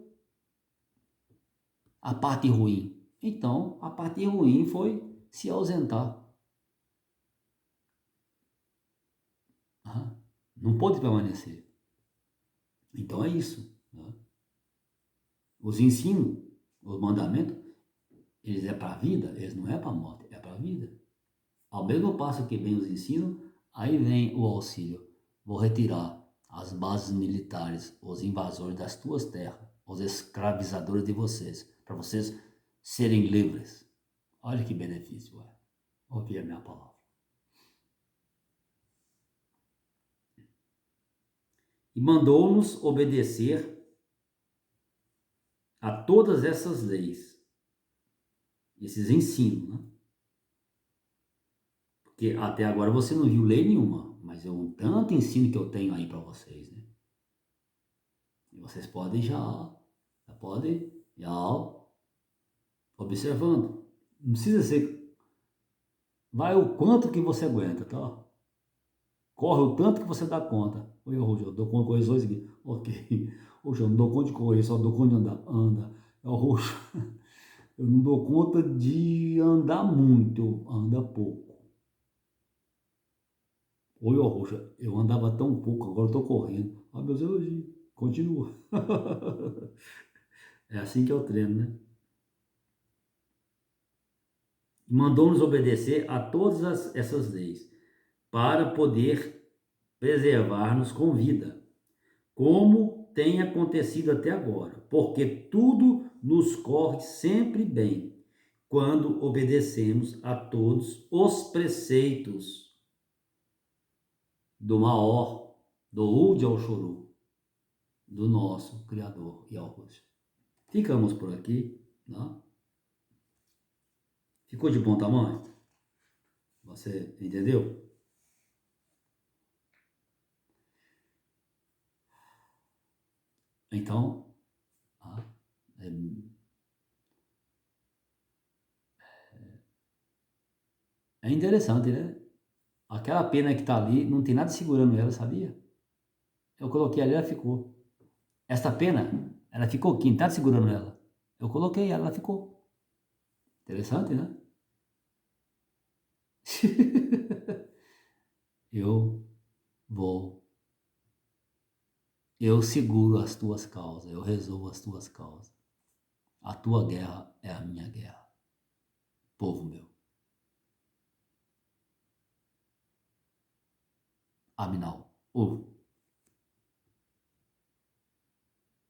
a parte ruim. Então, a parte ruim foi se ausentar. Não pôde permanecer. Então é isso. Né? Os ensinos, os mandamentos, eles é para a vida, eles não é para a morte, é para a vida. Ao mesmo passo que vem os ensinos, aí vem o auxílio. Vou retirar as bases militares, os invasores das tuas terras, os escravizadores de vocês, para vocês serem livres. Olha que benefício, ouvir a minha palavra. E mandou-nos obedecer a todas essas leis, esses ensinos, né? Porque até agora você não viu lei nenhuma, mas é um tanto ensino que eu tenho aí para vocês, né? E vocês podem já observando. Não precisa ser, vai o quanto que você aguenta, tá? Corre o tanto que você dá conta. Oi, Roger, eu dou conta de correr só isso aqui. Ok. Roger, eu não dou conta de correr, só dou conta de andar. Anda. É o Roger. Eu não dou conta de andar muito, eu ando pouco. Oi, Roger, eu andava tão pouco, agora eu tô correndo. Ah, meus elogios. Continua. É assim que eu treino, né? Mandou-nos obedecer a todas essas leis para poder preservar-nos com vida, como tem acontecido até agora, porque tudo nos corre sempre bem quando obedecemos a todos os preceitos do Maor, do Ud ao Churu, do nosso Criador Yahweh. Ficamos por aqui, né? Ficou de bom tamanho? Você entendeu? Então, é, é interessante, né? Aquela pena que tá ali, não tem nada segurando ela, sabia? Eu coloquei ali, ela ficou. Essa pena, ela ficou aqui, não tá segurando ela. Eu coloquei ela ficou. Interessante, né? Eu vou. Eu seguro as tuas causas, eu resolvo as tuas causas. A tua guerra é a minha guerra. Povo meu. Aminal.